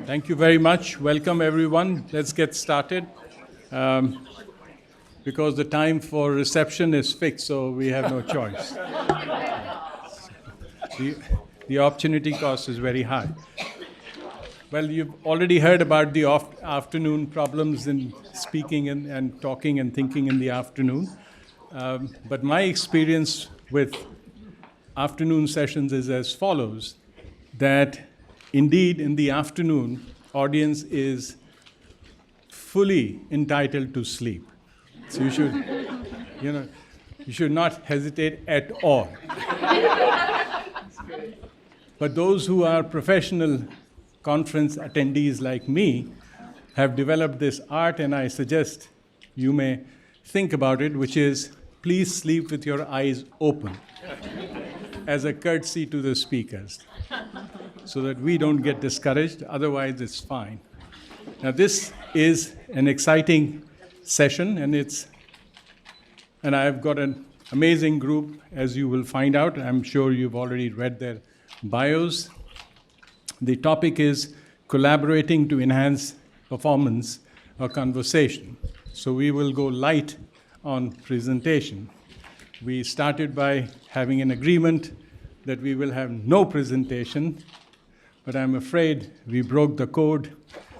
Thank you very much. Welcome, everyone. Let's get started. Because the time for reception is fixed, so we have no choice. The opportunity cost is very high. Well, you've already heard about the afternoon problems in speaking and talking and thinking in the afternoon. But my experience with afternoon sessions is as follows, that indeed in the afternoon, audience is fully entitled to sleep. So you should not hesitate at all. But those who are professional conference attendees like me have developed this art, and I suggest you may think about it, which is please sleep with your eyes open as a courtesy to the speakers so that we don't get discouraged. Otherwise, it's fine. Now, this is an exciting session, and I've got an amazing group, as you will find out. I'm sure you've already read their bios. The topic is collaborating to enhance performance or conversation. So we will go light on presentation. We started by having an agreement that we will have no presentation, but I'm afraid we broke the code.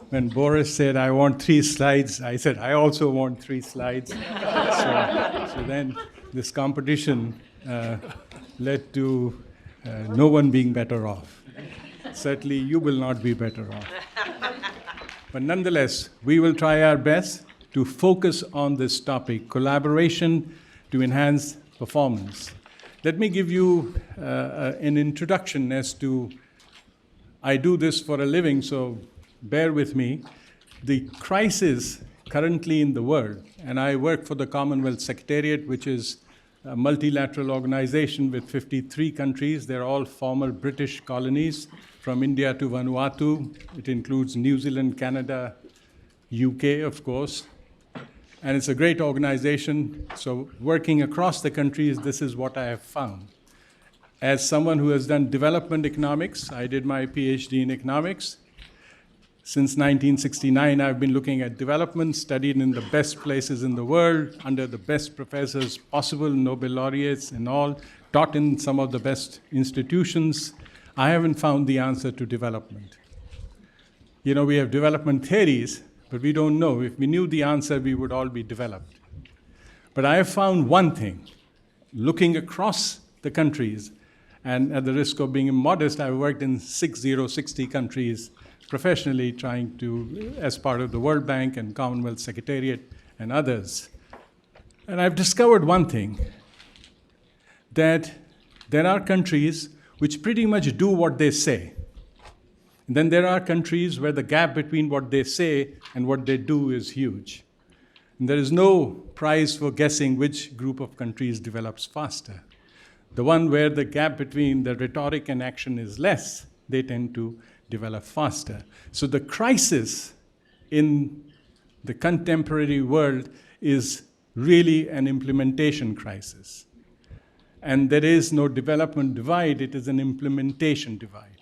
When Boris said, I want 3 slides, I said, I also want 3 slides. So then this competition led to no one being better off. Certainly you will not be better off. But nonetheless, we will try our best to focus on this topic, collaboration to enhance performance. Let me give you an introduction as to, I do this for a living, so bear with me. The crisis currently in the world, and I work for the Commonwealth Secretariat, which is a multilateral organization with 53 countries. They're all former British colonies, from India to Vanuatu. It includes New Zealand, Canada, UK, of course. And it's a great organization. So working across the countries, this is what I have found. As someone who has done development economics, I did my PhD in economics. Since 1969, I've been looking at development, studied in the best places in the world, under the best professors possible, Nobel laureates and all, taught in some of the best institutions. I haven't found the answer to development. We have development theories, but we don't know. If we knew the answer, we would all be developed. But I have found one thing. Looking across the countries, and at the risk of being immodest, I've worked in 60 countries professionally, trying to, as part of the World Bank and Commonwealth Secretariat and others. And I've discovered one thing, that there are countries which pretty much do what they say. And then there are countries where the gap between what they say and what they do is huge. And there is no prize for guessing which group of countries develops faster. The one where the gap between the rhetoric and action is less, they tend to develop faster. So the crisis in the contemporary world is really an implementation crisis. And there is no development divide, it is an implementation divide.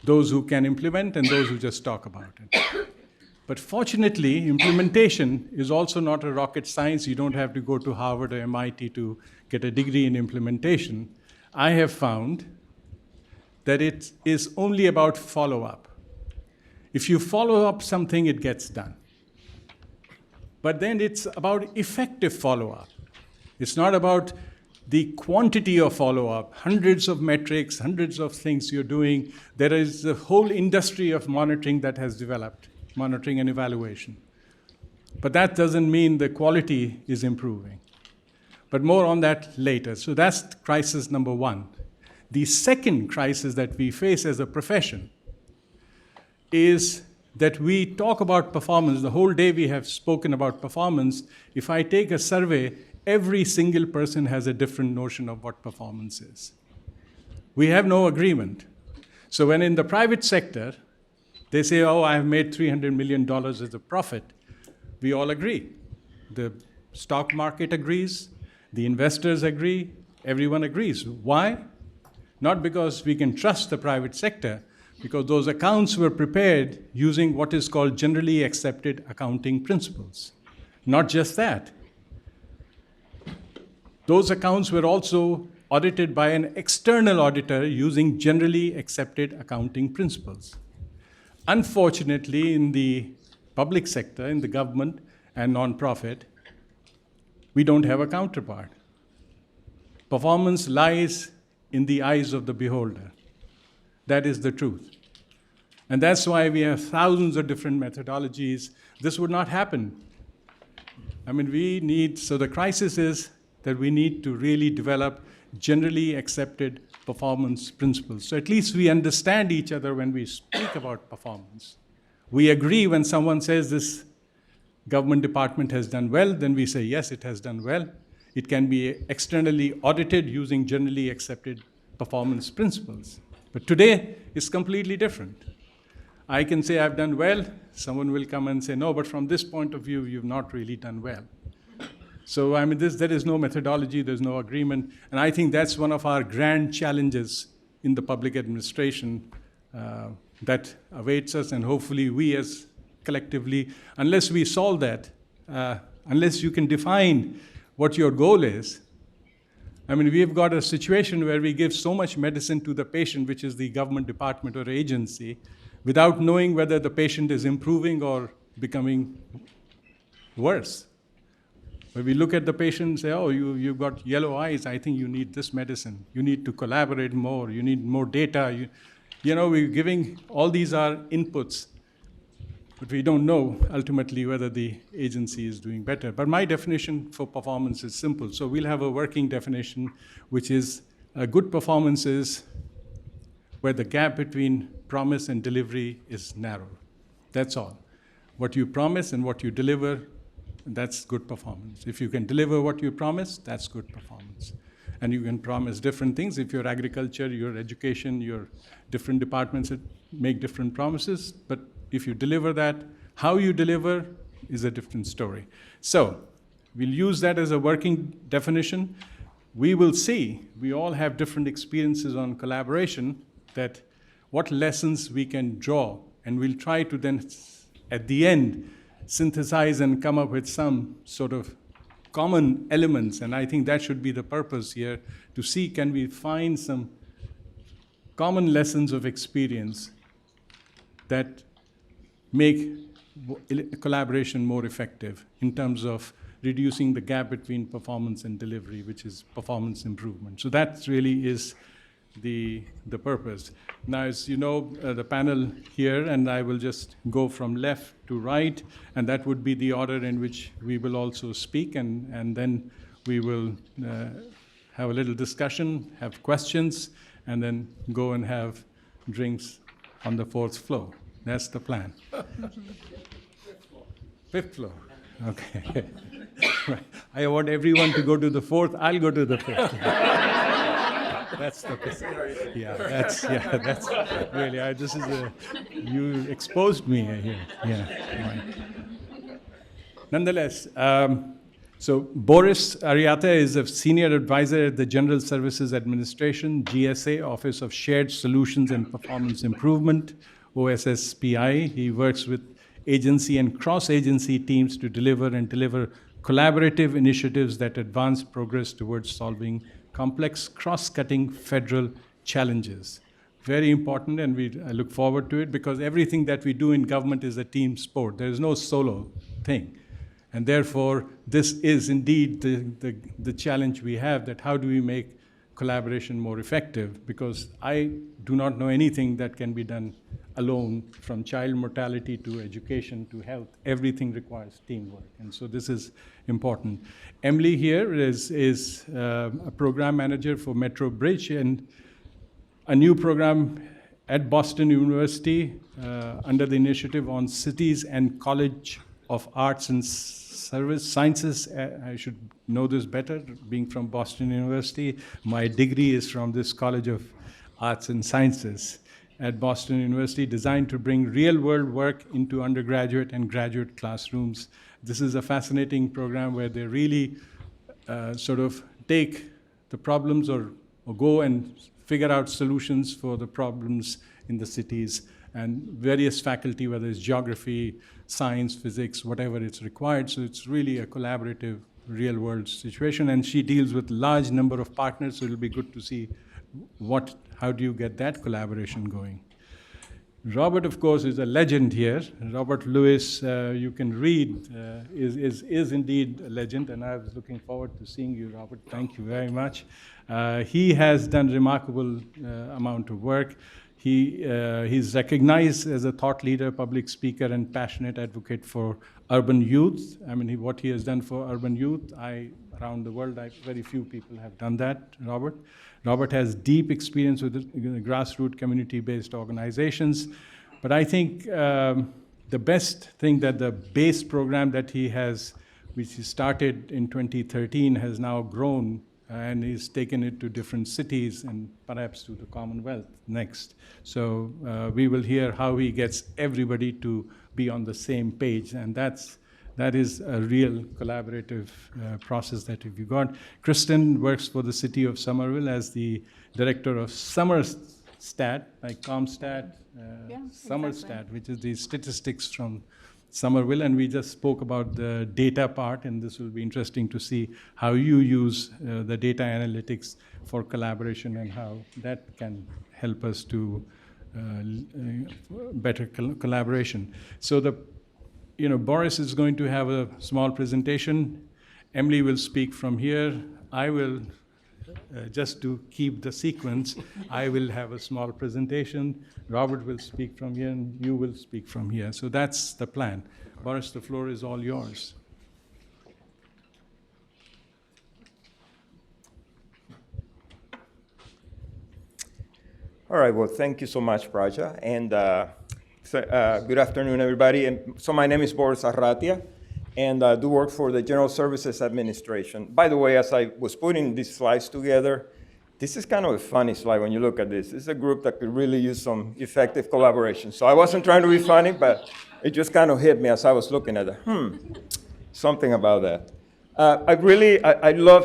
Those who can implement and those who just talk about it. But fortunately, implementation is also not a rocket science. You don't have to go to Harvard or MIT to get a degree in implementation. I have found that it is only about follow-up. If you follow up something, it gets done. But then it's about effective follow-up. It's not about the quantity of follow-up, hundreds of metrics, hundreds of things you're doing. There is a whole industry of monitoring that has developed, monitoring and evaluation. But that doesn't mean the quality is improving. But more on that later. So that's crisis number 1. The second crisis that we face as a profession is that we talk about performance. The whole day we have spoken about performance. If I take a survey, every single person has a different notion of what performance is. We have no agreement. So when in the private sector, they say, oh, I have made $300 million as a profit, we all agree. The stock market agrees, the investors agree, everyone agrees. Why? Not because we can trust the private sector, because those accounts were prepared using what is called generally accepted accounting principles. Not just that. Those accounts were also audited by an external auditor using generally accepted accounting principles. Unfortunately, in the public sector, in the government and non-profit, we don't have a counterpart. Performance lies in the eyes of the beholder. That is the truth. And that's why we have thousands of different methodologies. This would not happen. I mean, so the crisis is that we need to really develop generally accepted performance principles. So at least we understand each other when we speak about performance. We agree when someone says this government department has done well, then we say, yes, it has done well. It can be externally audited using generally accepted performance principles. But today, it's completely different. I can say I've done well. Someone will come and say, no, but from this point of view, you've not really done well. So I mean, there is no methodology, there's no agreement. And I think that's one of our grand challenges in the public administration that awaits us. And hopefully we as collectively, unless we solve that, unless you can define what your goal is, I mean, we've got a situation where we give so much medicine to the patient, which is the government department or agency, without knowing whether the patient is improving or becoming worse. When we look at the patient and say, oh, you've got yellow eyes, I think you need this medicine. You need to collaborate more. You need more data. We're giving, all these are inputs, but we don't know ultimately whether the agency is doing better. But my definition for performance is simple. So we'll have a working definition, which is a good performance is where the gap between promise and delivery is narrow. That's all. What you promise and what you deliver, that's good performance. If you can deliver what you promise, that's good performance. And you can promise different things. If you're agriculture, your education, your different departments that make different promises. But if you deliver that, how you deliver is a different story. So we'll use that as a working definition. We will see, we all have different experiences on collaboration, that what lessons we can draw. And we'll try to then, at the end, synthesize and come up with some sort of common elements. And I think that should be the purpose here, to see can we find some common lessons of experience that make collaboration more effective in terms of reducing the gap between performance and delivery, which is performance improvement. So that really is the purpose. Now, as you know, the panel here, and I will just go from left to right, and that would be the order in which we will also speak, and then we will have a little discussion, have questions, and then go and have drinks on the fourth floor. That's the plan. Fifth floor. Okay. Right. I want everyone to go to the fourth. I'll go to the fifth. That's the that's really. This is you exposed me here. Yeah. Right. Nonetheless, so Boris Arratia is a senior advisor at the General Services Administration, GSA, Office of Shared Solutions and Performance Improvement, OSSPI. He works with agency and cross-agency teams to deliver collaborative initiatives that advance progress towards solving complex, cross-cutting federal challenges. Very important, and I look forward to it, because everything that we do in government is a team sport. There is no solo thing. And therefore, this is indeed the challenge we have, that how do we make collaboration more effective? Because I do not know anything that can be done alone, from child mortality to education to health. Everything requires teamwork, and so this is important. Emily here is a program manager for Metro Bridge, and a new program at Boston University under the initiative on Cities and College of Arts and Sciences. I should know this better, being from Boston University. My degree is from this College of Arts and Sciences at Boston University, designed to bring real-world work into undergraduate and graduate classrooms. This is a fascinating program where they really sort of take the problems or go and figure out solutions for the problems in the cities, and various faculty, whether it's geography, science, physics, whatever it's required. So it's really a collaborative, real-world situation, and she deals with large number of partners, so it'll be good to see how do you get that collaboration going. Robert, of course, is a legend here. Robert Lewis, you can read, is indeed a legend, and I was looking forward to seeing you, Robert. Thank you very much. He has done remarkable amount of work. He's recognized as a thought leader, public speaker, and passionate advocate for urban youth. I mean, what he has done for urban youth, around the world, very few people have done that, Robert. Robert has deep experience with grassroots community-based organizations. But I think the best thing that the BASE program that he has, which he started in 2013, has now grown, and he's taken it to different cities and perhaps to the Commonwealth next. So we will hear how he gets everybody to be on the same page, and that is a real collaborative process that we've got. Kristen works for the city of Somerville as the director of Summerstat, like ComStat, Summerstat, which is the statistics from Somerville, and we just spoke about the data part, and this will be interesting to see how you use the data analytics for collaboration and how that can help us to better collaboration. So Boris is going to have a small presentation. Emily will speak from here. I will, just to keep the sequence, I will have a small presentation. Robert will speak from here, and you will speak from here. So that's the plan. Boris, the floor is all yours. All right, well, thank you so much, Praja. And good afternoon, everybody. And so my name is Boris Arratia, and I do work for the General Services Administration. By the way, as I was putting these slides together, this is kind of a funny slide when you look at this. This is a group that could really use some effective collaboration. So I wasn't trying to be funny, but it just kind of hit me as I was looking at it. Something about that.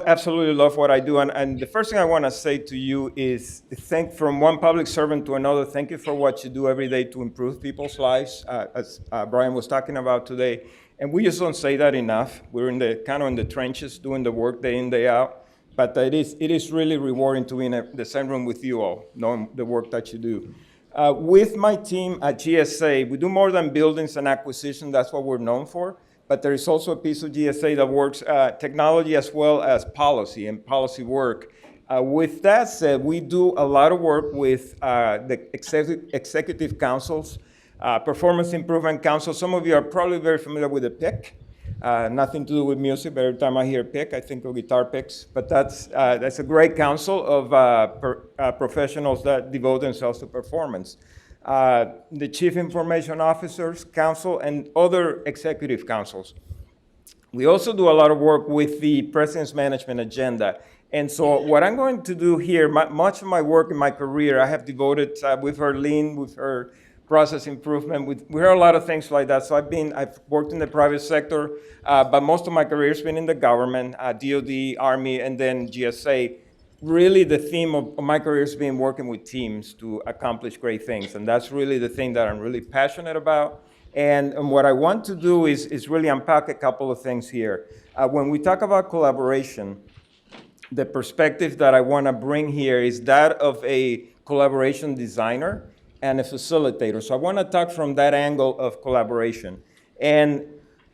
Absolutely love what I do. And the first thing I want to say to you is thank from one public servant to another. Thank you for what you do every day to improve people's lives, as Brian was talking about today. And we just don't say that enough. We're kind of in the trenches doing the work day in, day out. But it is really rewarding to be in the same room with you all, knowing the work that you do. With my team at GSA, we do more than buildings and acquisition. That's what we're known for. But there is also a piece of GSA that works technology as well as policy and policy work. With that said, we do a lot of work with the executive councils, performance improvement council. Some of you are probably very familiar with the PIC. Nothing to do with music, but every time I hear PIC, I think of guitar picks. But that's a great council of professionals that devote themselves to performance. The Chief Information Officers Council, and other executive councils. We also do a lot of work with the President's Management Agenda. And so what I'm going to do here, much of my work in my career, I have devoted, we've heard lean, we've heard process improvement, we heard a lot of things like that. So I've worked in the private sector, but most of my career has been in the government, DOD, Army, and then GSA. Really, the theme of my career has been working with teams to accomplish great things, and that's really the thing that I'm really passionate about. And what I want to do is really unpack a couple of things here. When we talk about collaboration, the perspective that I want to bring here is that of a collaboration designer and a facilitator. So I want to talk from that angle of collaboration. And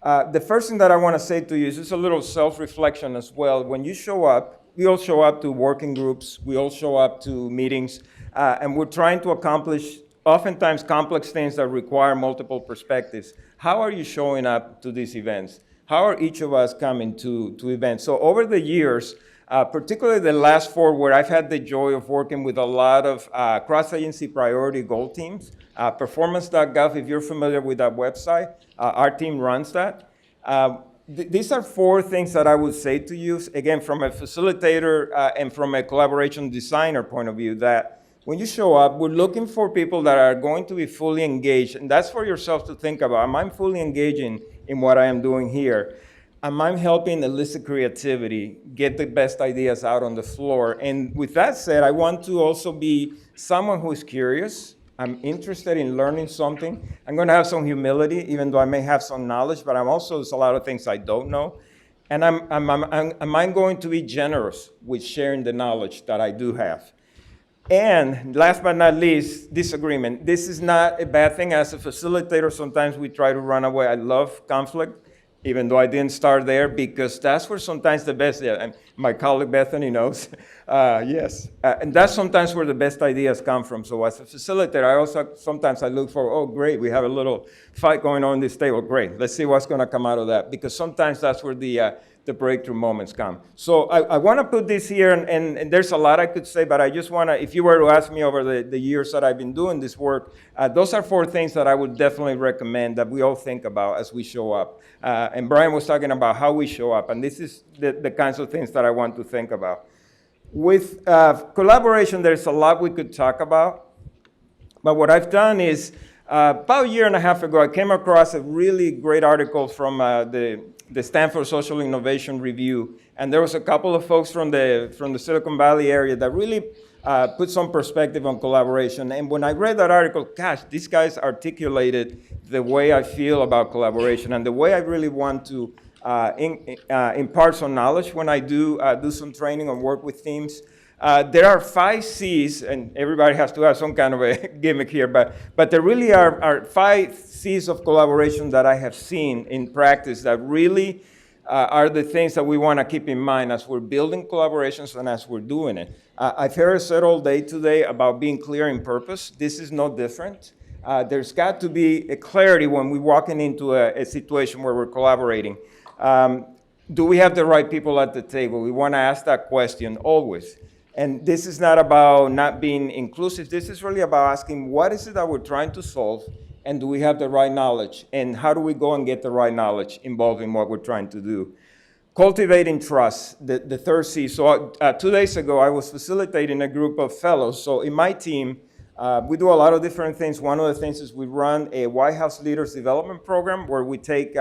the first thing that I want to say to you is just a little self-reflection as well. When you show up, we all show up to working groups, we all show up to meetings, and we're trying to accomplish oftentimes complex things that require multiple perspectives. How are you showing up to these events? How are each of us coming to events? So over the years, particularly the last 4, where I've had the joy of working with a lot of cross-agency priority goal teams, performance.gov, if you're familiar with that website, our team runs that. These are 4 things that I would say to you, again, from a facilitator and from a collaboration designer point of view, that when you show up, we're looking for people that are going to be fully engaged. And that's for yourself to think about. Am I fully engaging in what I am doing here? Am I helping elicit creativity, get the best ideas out on the floor? And with that said, I want to also be someone who is curious. I'm interested in learning something. I'm going to have some humility, even though I may have some knowledge, but there's a lot of things I don't know. And am I going to be generous with sharing the knowledge that I do have? And last but not least, disagreement. This is not a bad thing. As a facilitator, sometimes we try to run away. I love conflict, even though I didn't start there, because that's where sometimes the best, and my colleague Bethany knows, yes. And that's sometimes where the best ideas come from. So as a facilitator, sometimes I look for, oh, great, we have a little fight going on this table. Great, let's see what's going to come out of that. Because sometimes that's where the breakthrough moments come. So I want to put this here, and there's a lot I could say, but I just want to, if you were to ask me over the years that I've been doing this work, those are 4 things that I would definitely recommend that we all think about as we show up. And Brian was talking about how we show up, and this is the kinds of things that I want to think about. With collaboration, there's a lot we could talk about, but what I've done is, about a year and a half ago, I came across a really great article from the Stanford Social Innovation Review, and there was a couple of folks from the Silicon Valley area that really put some perspective on collaboration. And when I read that article, gosh, these guys articulated the way I feel about collaboration and the way I really want to impart some knowledge when I do some training and work with teams. There are 5 C's, and everybody has to have some kind of a gimmick here, but there really are 5 C's of collaboration that I have seen in practice that really are the things that we want to keep in mind as we're building collaborations and as we're doing it. I've heard it said all day today about being clear in purpose. This is no different. There's got to be a clarity when we're walking into a situation where we're collaborating. Do we have the right people at the table? We want to ask that question always. And this is not about not being inclusive. This is really about asking, what is it that we're trying to solve, and do we have the right knowledge? And how do we go and get the right knowledge involved in what we're trying to do? Cultivating trust, the 3rd C. So 2 days ago, I was facilitating a group of fellows. So in my team, we do a lot of different things. One of the things is we run a White House Leaders Development Program where we take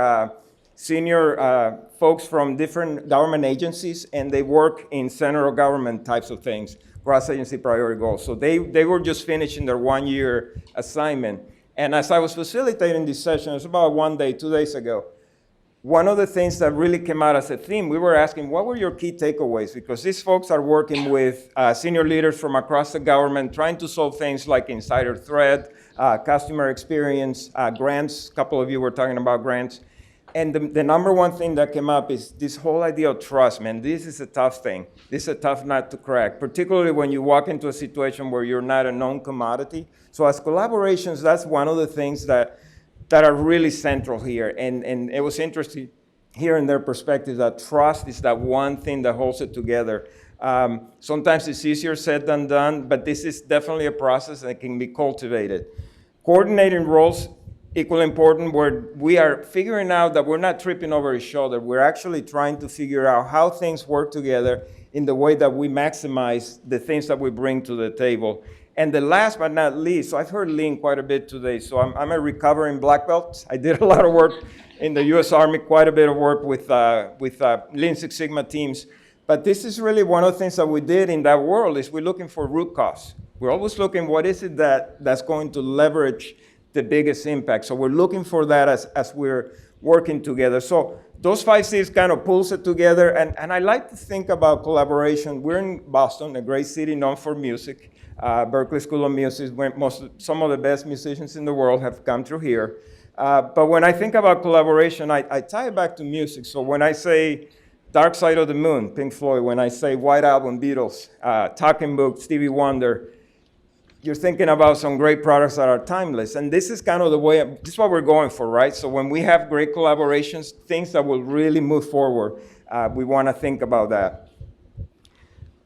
senior folks from different government agencies, and they work in center of government types of things, cross-agency priority goals. So they were just finishing their 1-year assignment. And as I was facilitating this session, it was about 1 day, 2 days ago, one of the things that really came out as a theme, we were asking, what were your key takeaways? Because these folks are working with senior leaders from across the government, trying to solve things like insider threat, customer experience, grants. A couple of you were talking about grants. And the number one thing that came up is this whole idea of trust, man. This is a tough thing. This is a tough nut to crack, particularly when you walk into a situation where you're not a known commodity. So as collaborations, that's one of the things that are really central here. And it was interesting hearing their perspective that trust is that one thing that holds it together. Sometimes it's easier said than done, but this is definitely a process that can be cultivated. Coordinating roles, equally important, where we are figuring out that we're not tripping over each other. We're actually trying to figure out how things work together in the way that we maximize the things that we bring to the table. And the last but not least, so I've heard lean quite a bit today. So I'm a recovering black belt. I did a lot of work in the U.S. Army, quite a bit of work with Lean Six Sigma teams. But this is really one of the things that we did in that world is we're looking for root cause. We're always looking, what is it that's going to leverage the biggest impact? So we're looking for that as we're working together. So those 5 C's kind of pulls it together. And I like to think about collaboration. We're in Boston, a great city known for music. Berklee School of Music, where some of the best musicians in the world have come through here. But when I think about collaboration, I tie it back to music. So when I say Dark Side of the Moon, Pink Floyd, when I say White Album, Beatles, Talking Book, Stevie Wonder, you're thinking about some great products that are timeless. And this is kind of the way, this is what we're going for, right? So when we have great collaborations, things that will really move forward, we want to think about that.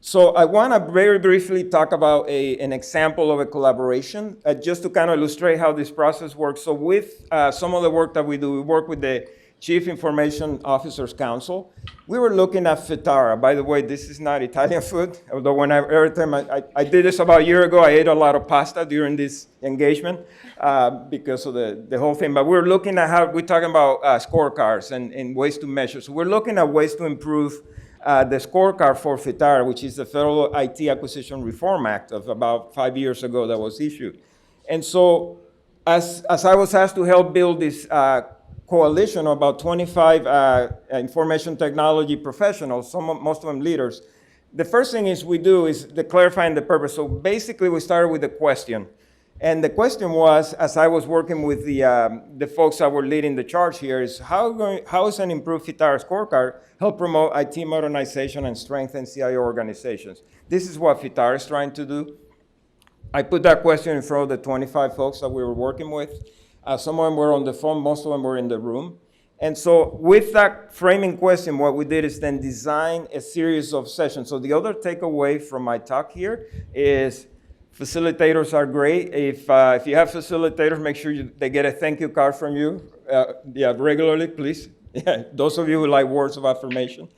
So I want to very briefly talk about an example of a collaboration, just to kind of illustrate how this process works. So with some of the work that we do, we work with the Chief Information Officers Council. We were looking at fetara. By the way, this is not Italian food, although every time I did this about a year ago, I ate a lot of pasta during this engagement because of the whole thing. But we're looking at how, we're talking about scorecards and ways to measure. So we're looking at ways to improve the scorecard for FITARA, which is the Federal IT Acquisition Reform Act of about 5 years ago that was issued. And so as I was asked to help build this coalition of about 25 information technology professionals, most of them leaders, the first thing we do is clarifying the purpose. So basically we started with a question. And the question was, as I was working with the folks that were leading the charge here, is how is an improved FITARA scorecard help promote IT modernization and strengthen CIO organizations? This is what FITARA is trying to do. I put that question in front of the 25 folks that we were working with. Some of them were on the phone, most of them were in the room. And so with that framing question, what we did is then design a series of sessions. So the other takeaway from my talk here is facilitators are great. If you have facilitators, make sure they get a thank you card from you regularly, please. Yeah, those of you who like words of affirmation.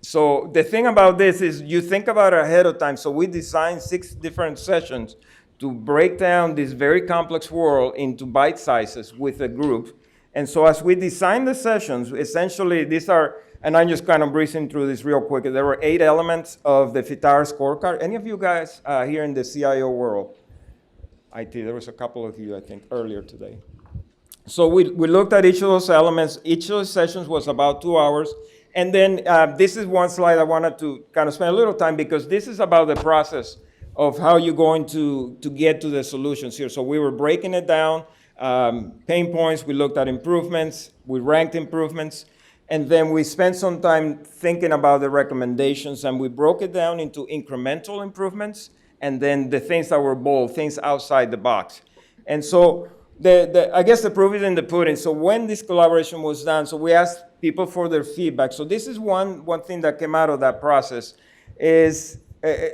So the thing about this is you think about it ahead of time. So we designed 6 different sessions to break down this very complex world into bite sizes with a group. And so as we designed the sessions, essentially these are, and I'm just kind of breezing through this real quick. There were 8 elements of the FITARA scorecard. Any of you guys here in the CIO world? IT, there was a couple of you, I think, earlier today. So we looked at each of those elements. Each of those sessions was about 2 hours. And then this is one slide I wanted to kind of spend a little time because this is about the process of how you're going to get to the solutions here. So we were breaking it down, pain points, we looked at improvements, we ranked improvements, and then we spent some time thinking about the recommendations, and we broke it down into incremental improvements, and then the things that were bold, things outside the box. And so I guess the proof is in the pudding. So when this collaboration was done, so we asked people for their feedback. So this is one thing that came out of that process is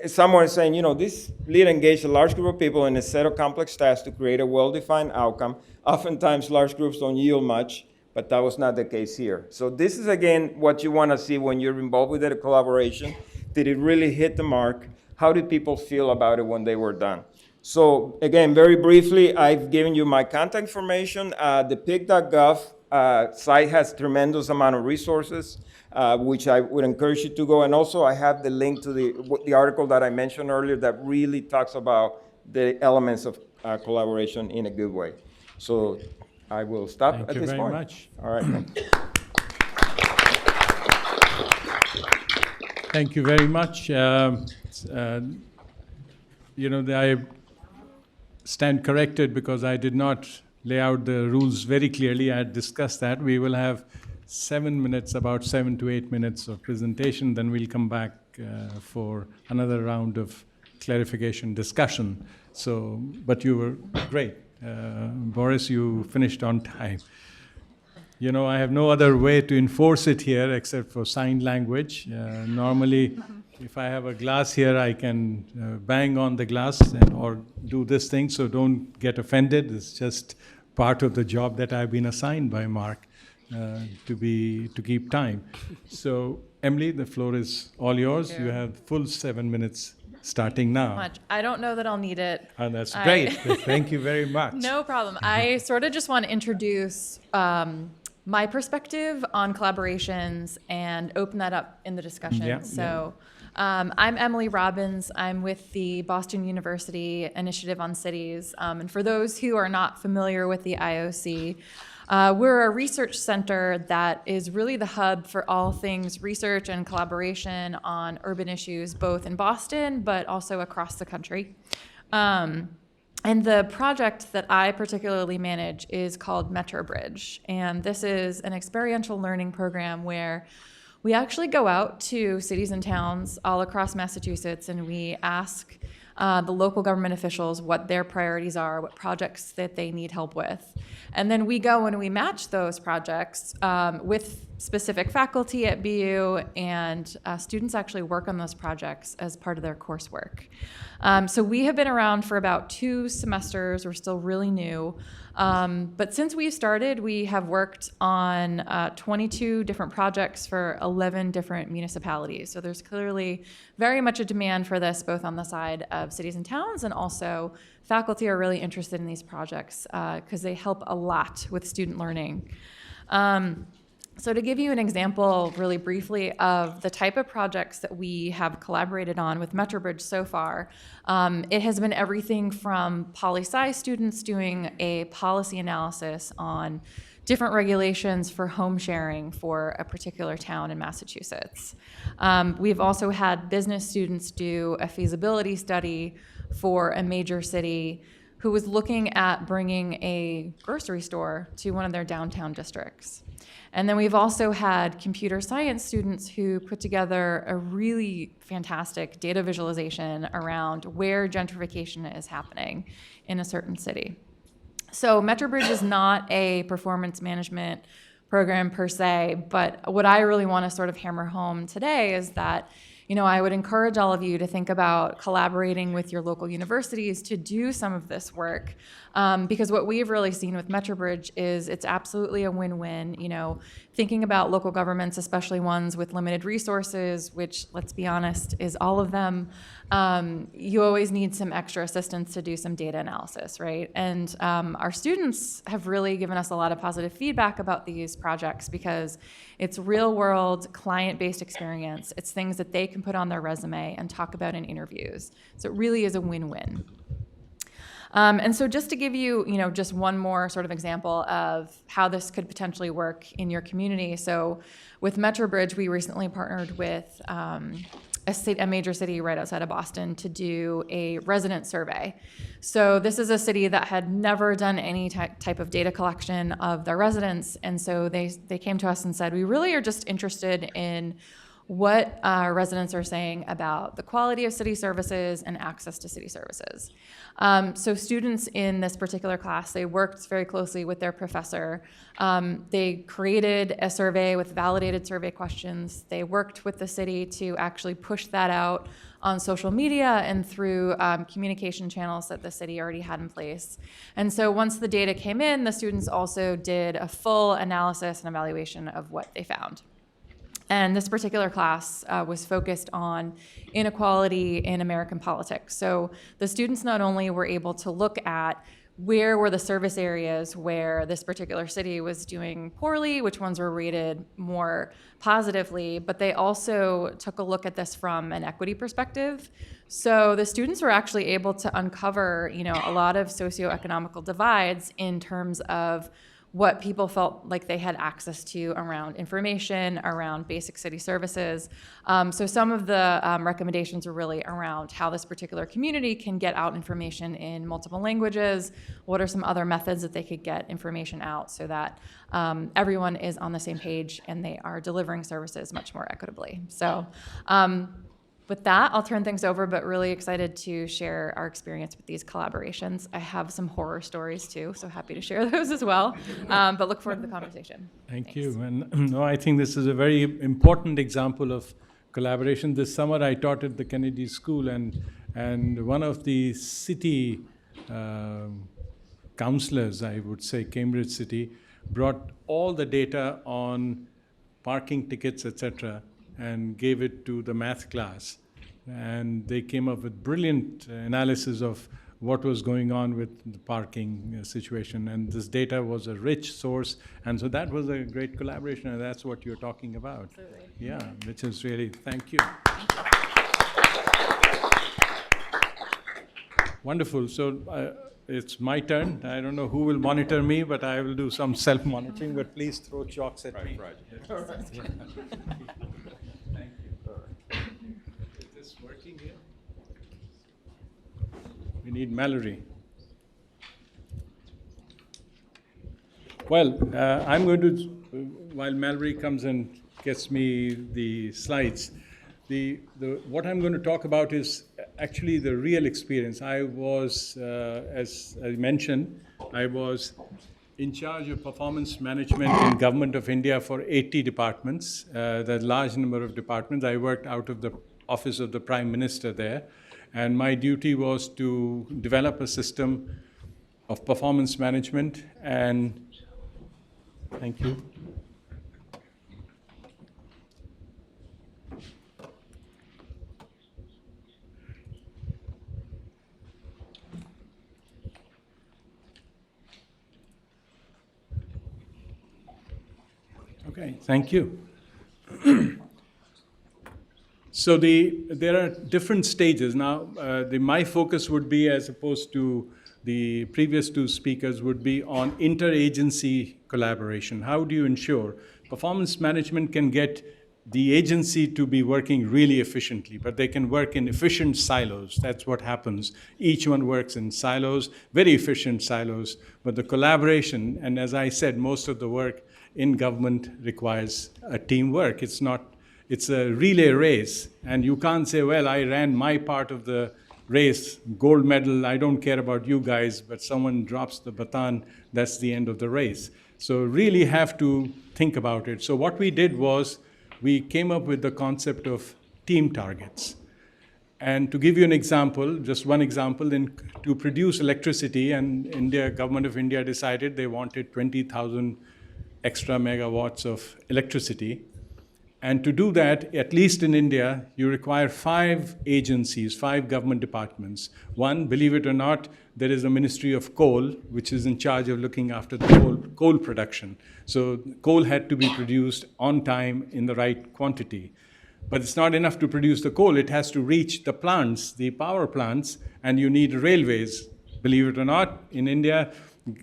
someone saying, you know, this leader engaged a large group of people in a set of complex tasks to create a well-defined outcome. Oftentimes, large groups don't yield much, but that was not the case here. So this is, again, what you want to see when you're involved with a collaboration. Did it really hit the mark? How did people feel about it when they were done? So again, very briefly, I've given you my contact information. The pic.gov site has tremendous amount of resources, which I would encourage you to go. And also I have the link to the article that I mentioned earlier that really talks about the elements of collaboration in a good way. So I will stop at this point. Thank you very much. All right. Thank you very much. I stand corrected because I did not lay out the rules very clearly. I had discussed that. We will have 7 minutes, about 7 to 8 minutes of presentation. Then we'll come back for another round of clarification discussion. So, but you were great. Boris, you finished on time. You know, I have no other way to enforce it here except for sign language. Normally, if I have a glass here, I can bang on the glass or do this thing, so don't get offended. It's just part of the job that I've been assigned by Mark to keep time. So, Emily, the floor is all yours. You have full 7 minutes starting now. I don't know that I'll need it. And that's great. Thank you very much. No problem. I sort of just want to introduce my perspective on collaborations and open that up in the discussion. I'm Emily Robbins. I'm with the Boston University Initiative on Cities. And for those who are not familiar with the IOC, we're a research center that is really the hub for all things research and collaboration on urban issues, both in Boston, but also across the country. And the project that I particularly manage is called Metro Bridge. And this is an experiential learning program where we actually go out to cities and towns all across Massachusetts and we ask the local government officials what their priorities are, what projects that they need help with. And then we go and we match those projects with specific faculty at BU, and students actually work on those projects as part of their coursework. So we have been around for about 2 semesters. We're still really new. But since we started, we have worked on 22 different projects for 11 different municipalities. So there's clearly very much a demand for this, both on the side of cities and towns, and also faculty are really interested in these projects because they help a lot with student learning. So to give you an example really briefly of the type of projects that we have collaborated on with Metrobridge so far, it has been everything from poli-sci students doing a policy analysis on different regulations for home sharing for a particular town in Massachusetts. We've also had business students do a feasibility study for a major city who was looking at bringing a grocery store to one of their downtown districts. And then we've also had computer science students who put together a really fantastic data visualization around where gentrification is happening in a certain city. So Metrobridge is not a performance management program per se, but what I really want to sort of hammer home today is that, you know, I would encourage all of you to think about collaborating with your local universities to do some of this work, because what we've really seen with Metrobridge is it's absolutely a win-win. You know, thinking about local governments, especially ones with limited resources, which, let's be honest, is all of them, you always need some extra assistance to do some data analysis, right? And our students have really given us a lot of positive feedback about these projects because it's real-world, client-based experience. It's things that they can put on their resume and talk about in interviews. So it really is a win-win. And so just to give you, you know, just one more sort of example of how this could potentially work in your community. So with Metrobridge, we recently partnered with a major city right outside of Boston to do a resident survey. So this is a city that had never done any type of data collection of their residents. And so they came to us and said, we really are just interested in what residents are saying about the quality of city services and access to city services. So students in this particular class, they worked very closely with their professor. They created a survey with validated survey questions. They worked with the city to actually push that out on social media and through communication channels that the city already had in place. And so once the data came in, the students also did a full analysis and evaluation of what they found. And this particular class was focused on inequality in American politics. So the students not only were able to look at where were the service areas where this particular city was doing poorly, which ones were rated more positively, but they also took a look at this from an equity perspective. So the students were actually able to uncover, you know, a lot of socioeconomical divides in terms of what people felt like they had access to around information, around basic city services. So some of the recommendations are really around how this particular community can get out information in multiple languages. What are some other methods that they could get information out so that everyone is on the same page and they are delivering services much more equitably. So with that, I'll turn things over, but really excited to share our experience with these collaborations. I have some horror stories too, so happy to share those as well, but look forward to the conversation. Thank you. And no, I think this is a very important example of collaboration. This summer I taught at the Kennedy School, and one of the city counselors, I would say Cambridge City, brought all the data on parking tickets, etc., and gave it to the math class. And they came up with brilliant analysis of what was going on with the parking situation. And this data was a rich source. And so that was a great collaboration, and that's what you're talking about. Absolutely. Yeah, which is really, thank you. Wonderful. So it's my turn. I don't know who will monitor me, but I will do some self-monitoring, but please throw chalks at me. Right. Yeah. Thank you. Is this working here? We need Mallory. Well, I'm going to, while Mallory comes and gets me the slides, what I'm going to talk about is actually the real experience. I was, as I mentioned, I was in charge of performance management in Government of India for 80 departments. There's a large number of departments. I worked out of the office of the Prime Minister there. And my duty was to develop a system of performance management. And thank you. Okay, thank you. So there are different stages. Now, my focus would be, as opposed to the previous two speakers, would be on interagency collaboration. How do you ensure performance management can get the agency to be working really efficiently, but they can work in efficient silos. That's what happens. Each one works in silos, very efficient silos, but the collaboration, and as I said, most of the work in government requires a teamwork. It's a relay race, and you can't say, well, I ran my part of the race, gold medal, I don't care about you guys, but someone drops the baton, that's the end of the race. So really have to think about it. So what we did was, we came up with the concept of team targets. And to give you an example, just one example, to produce electricity, and government of India decided they wanted 20,000 extra megawatts of electricity. And to do that, at least in India, you require 5 agencies, 5 government departments. One, believe it or not, there is a Ministry of Coal, which is in charge of looking after the coal production. So coal had to be produced on time in the right quantity. But it's not enough to produce the coal. It has to reach the plants, the power plants, and you need railways. Believe it or not, in India,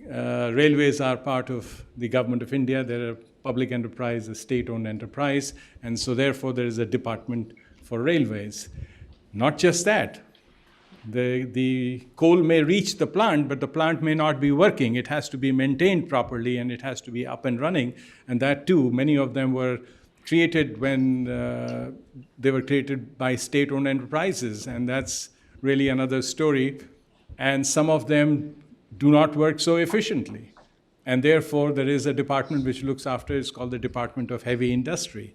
railways are part of the government of India. They're a public enterprise, a state-owned enterprise, and so therefore there is a department for railways. Not just that. The coal may reach the plant, but the plant may not be working. It has to be maintained properly, and it has to be up and running. And that too, many of them were created when they were created by state-owned enterprises, and that's really another story. And some of them do not work so efficiently. And therefore, there is a department which looks after, it's called the Department of Heavy Industry.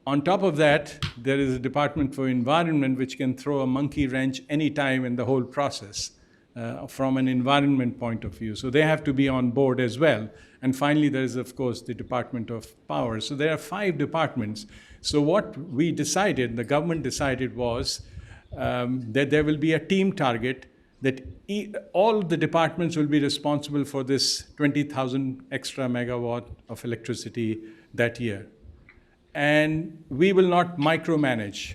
On top of that, there is a Department for Environment which can throw a monkey wrench anytime in the whole process from an environment point of view. So they have to be on board as well. And finally, there is, of course, the Department of Power. So there are 5 departments. So what we decided, the government decided, was that there will be a team target that all the departments will be responsible for this 20,000 extra megawatt of electricity that year. And we will not micromanage.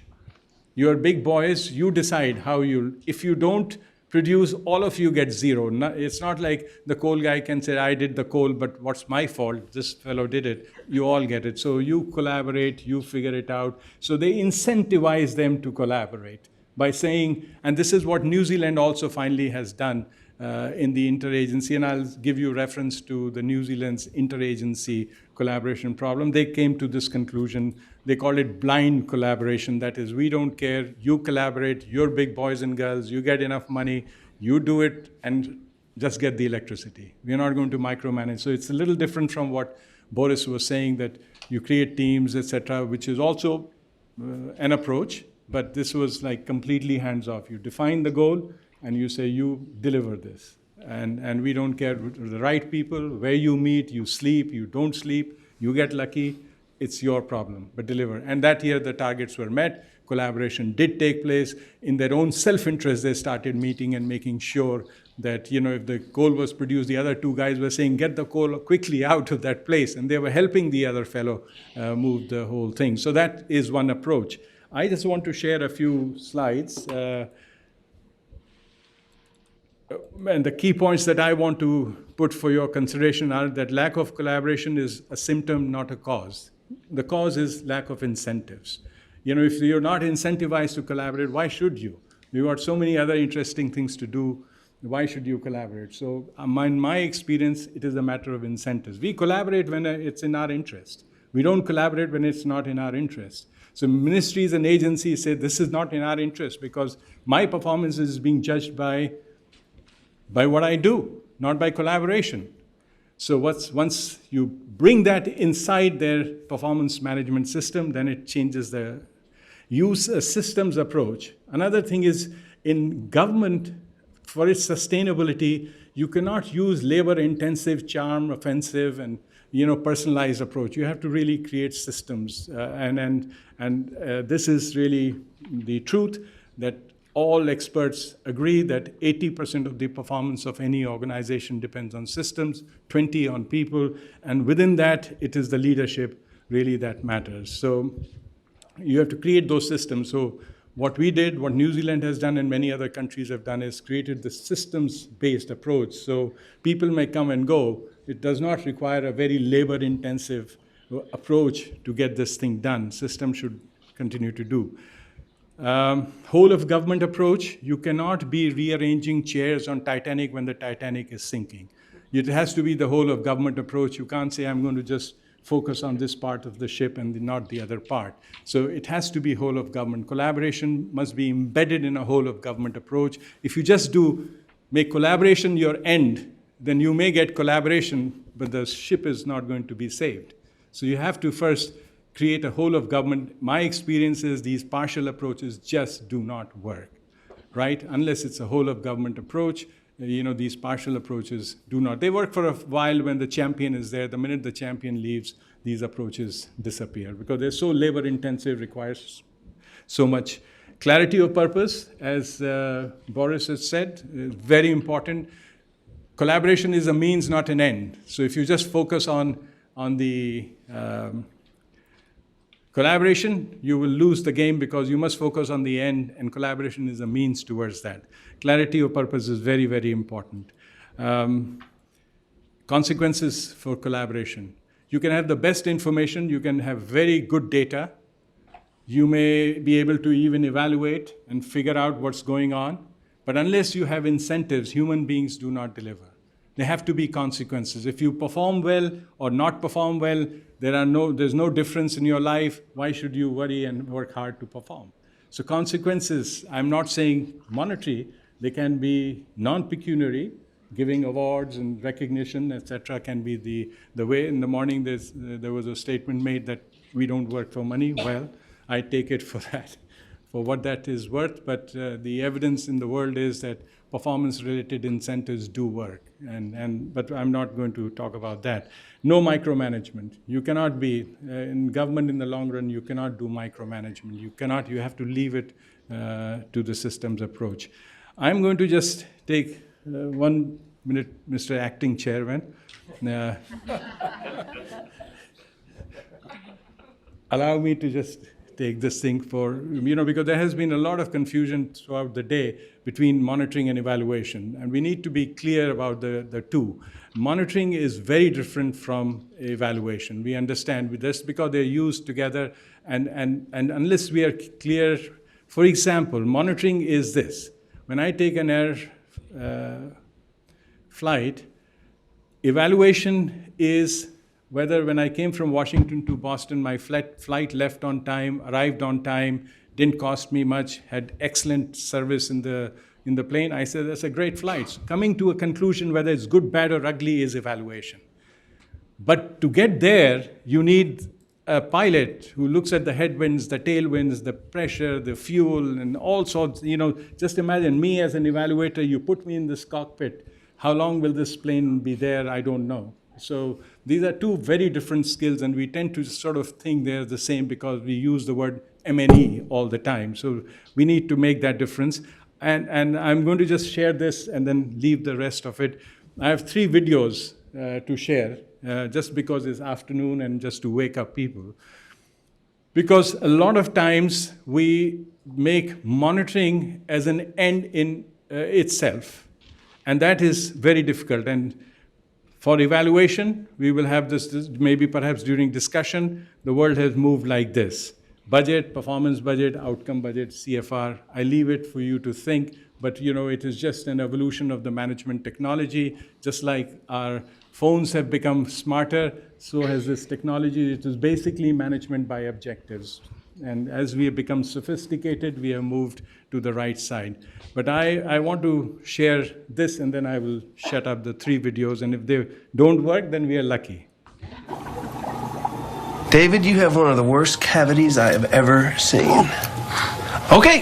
You're big boys, you decide how if you don't produce, all of you get 0. It's not like the coal guy can say, I did the coal, but what's my fault? This fellow did it. You all get it. So you collaborate, you figure it out. So they incentivize them to collaborate by saying, and this is what New Zealand also finally has done in the interagency, and I'll give you reference to the New Zealand's interagency collaboration problem. They came to this conclusion. They call it blind collaboration. That is, we don't care, you collaborate, you're big boys and girls, you get enough money, you do it, and just get the electricity. We're not going to micromanage. So it's a little different from what Boris was saying, that you create teams, etc., which is also an approach. But this was like completely hands-off. You define the goal, and you say, you deliver this. And we don't care the right people, where you meet, you sleep, you don't sleep, you get lucky, it's your problem, but deliver. And that year, the targets were met. Collaboration did take place. In their own self-interest, they started meeting and making sure that, if the coal was produced, the other 2 guys were saying, get the coal quickly out of that place. And they were helping the other fellow move the whole thing. So that is one approach. I just want to share a few slides. And the key points that I want to put for your consideration are that lack of collaboration is a symptom, not a cause. The cause is lack of incentives. If you're not incentivized to collaborate, why should you? You've got so many other interesting things to do. Why should you collaborate? So in my experience, it is a matter of incentives. We collaborate when it's in our interest. We don't collaborate when it's not in our interest. So ministries and agencies say, this is not in our interest because my performance is being judged by what I do, not by collaboration. So once you bring that inside their performance management system, then it changes the use a systems approach. Another thing is, in government, for its sustainability, you cannot use labor-intensive, charm, offensive, and personalized approach. You have to really create systems, and this is really the truth, that all experts agree that 80% of the performance of any organization depends on systems, 20% on people, and within that, it is the leadership really that matters. So you have to create those systems. So what we did, what New Zealand has done and many other countries have done is created the systems-based approach. So people may come and go. It does not require a very labor-intensive approach to get this thing done. System should continue to do. Whole of government approach, you cannot be rearranging chairs on Titanic when the Titanic is sinking. It has to be the whole of government approach. You can't say, I'm going to just focus on this part of the ship and not the other part. So it has to be whole of government. Collaboration must be embedded in a whole of government approach. If you just make collaboration your end, then you may get collaboration, but the ship is not going to be saved. So you have to first create a whole of government. My experience is these partial approaches just do not work, right? Unless it's a whole of government approach, these partial approaches do not. They work for a while when the champion is there. The minute the champion leaves, these approaches disappear because they're so labor intensive, requires so much clarity of purpose, as Boris has said, very important. Collaboration is a means, not an end. So if you just focus on the collaboration, you will lose the game because you must focus on the end, and collaboration is a means towards that. Clarity of purpose is very, very important. Consequences for collaboration. You can have the best information, you can have very good data, you may be able to even evaluate and figure out what's going on, but unless you have incentives, human beings do not deliver. There have to be consequences. If you perform well or not perform well, there's no difference in your life. Why should you worry and work hard to perform? So consequences, I'm not saying monetary, they can be non-pecuniary, giving awards and recognition, etc., can be the way. In the morning, there was a statement made that we don't work for money. Well, I take it for that, for what that is worth, but the evidence in the world is that performance-related incentives do work, but I'm not going to talk about that. No micromanagement. You cannot be, in government in the long run, you cannot do micromanagement. You have to leave it to the systems approach. I'm going to just take 1 minute, Mr. Acting Chairman. Allow me to just take this thing because there has been a lot of confusion throughout the day between monitoring and evaluation. And we need to be clear about the two. Monitoring is very different from evaluation. We understand this because they're used together. And unless we are clear, for example, monitoring is this. When I take an air flight, evaluation is whether when I came from Washington to Boston, my flight left on time, arrived on time, didn't cost me much, had excellent service in the plane. I said, that's a great flight. So coming to a conclusion whether it's good, bad, or ugly is evaluation. But to get there, you need a pilot who looks at the headwinds, the tailwinds, the pressure, the fuel, and all sorts. Just imagine me as an evaluator, you put me in this cockpit. How long will this plane be there? I don't know. So these are two very different skills, and we tend to sort of think they're the same because we use the word M&E all the time. So we need to make that difference. And I'm going to just share this and then leave the rest of it. I have 3 videos to share, just because it's afternoon and just to wake up people. Because a lot of times we make monitoring as an end in itself, and that is very difficult. And for evaluation, we will have this maybe perhaps during discussion. The world has moved like this. Budget, performance budget, outcome budget, CFR. I leave it for you to think, but it is just an evolution of the management technology. Just like our phones have become smarter, so has this technology. It is basically management by objectives. And as we have become sophisticated, we have moved to the right side. But I want to share this, and then I will shut up the 3 videos. And if they don't work, then we are lucky. David, you have one of the worst cavities I have ever seen. Okay,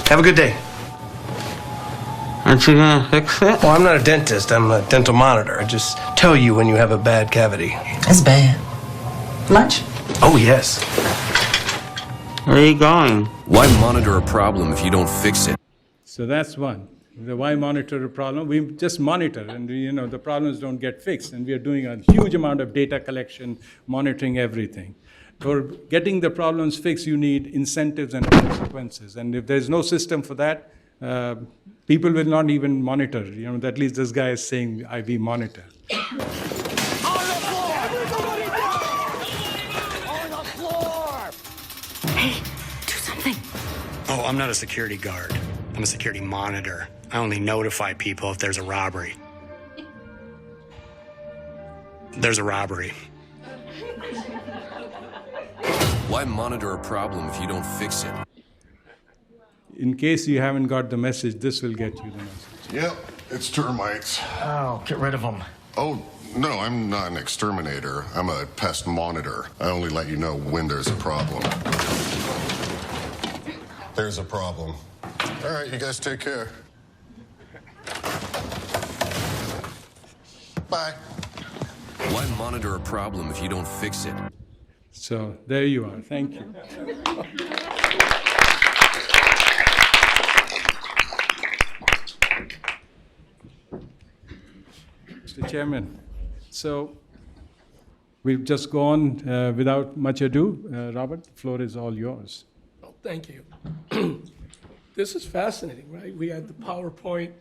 have a good day. Aren't you gonna fix it? Well, I'm not a dentist. I'm a dental monitor. I just tell you when you have a bad cavity. That's bad. Lunch? Oh, yes. Where are you going? Why monitor a problem if you don't fix it? So that's one. The why monitor a problem? We just monitor, and the problems don't get fixed. And we are doing a huge amount of data collection, monitoring everything. for getting the problems fixed, you need incentives and consequences. And if there's no system for that, people will not even monitor. At least this guy is saying, we monitor. Hey, do something. Oh, I'm not a security guard. I'm a security monitor. I only notify people if there's a robbery. There's a robbery. Why monitor a problem if you don't fix it? In case you haven't got the message, this will get you the message. Yep, it's termites. Oh, get rid of them. Oh, no, I'm not an exterminator. I'm a pest monitor. I only let you know when there's a problem. There's a problem. All right, you guys take care. Bye. Why monitor a problem if you don't fix it? So there you are. Thank you. Mr. Chairman, so we'll just go on without much ado. Robert, the floor is all yours. Well, thank you. This is fascinating, right? We had the PowerPoint,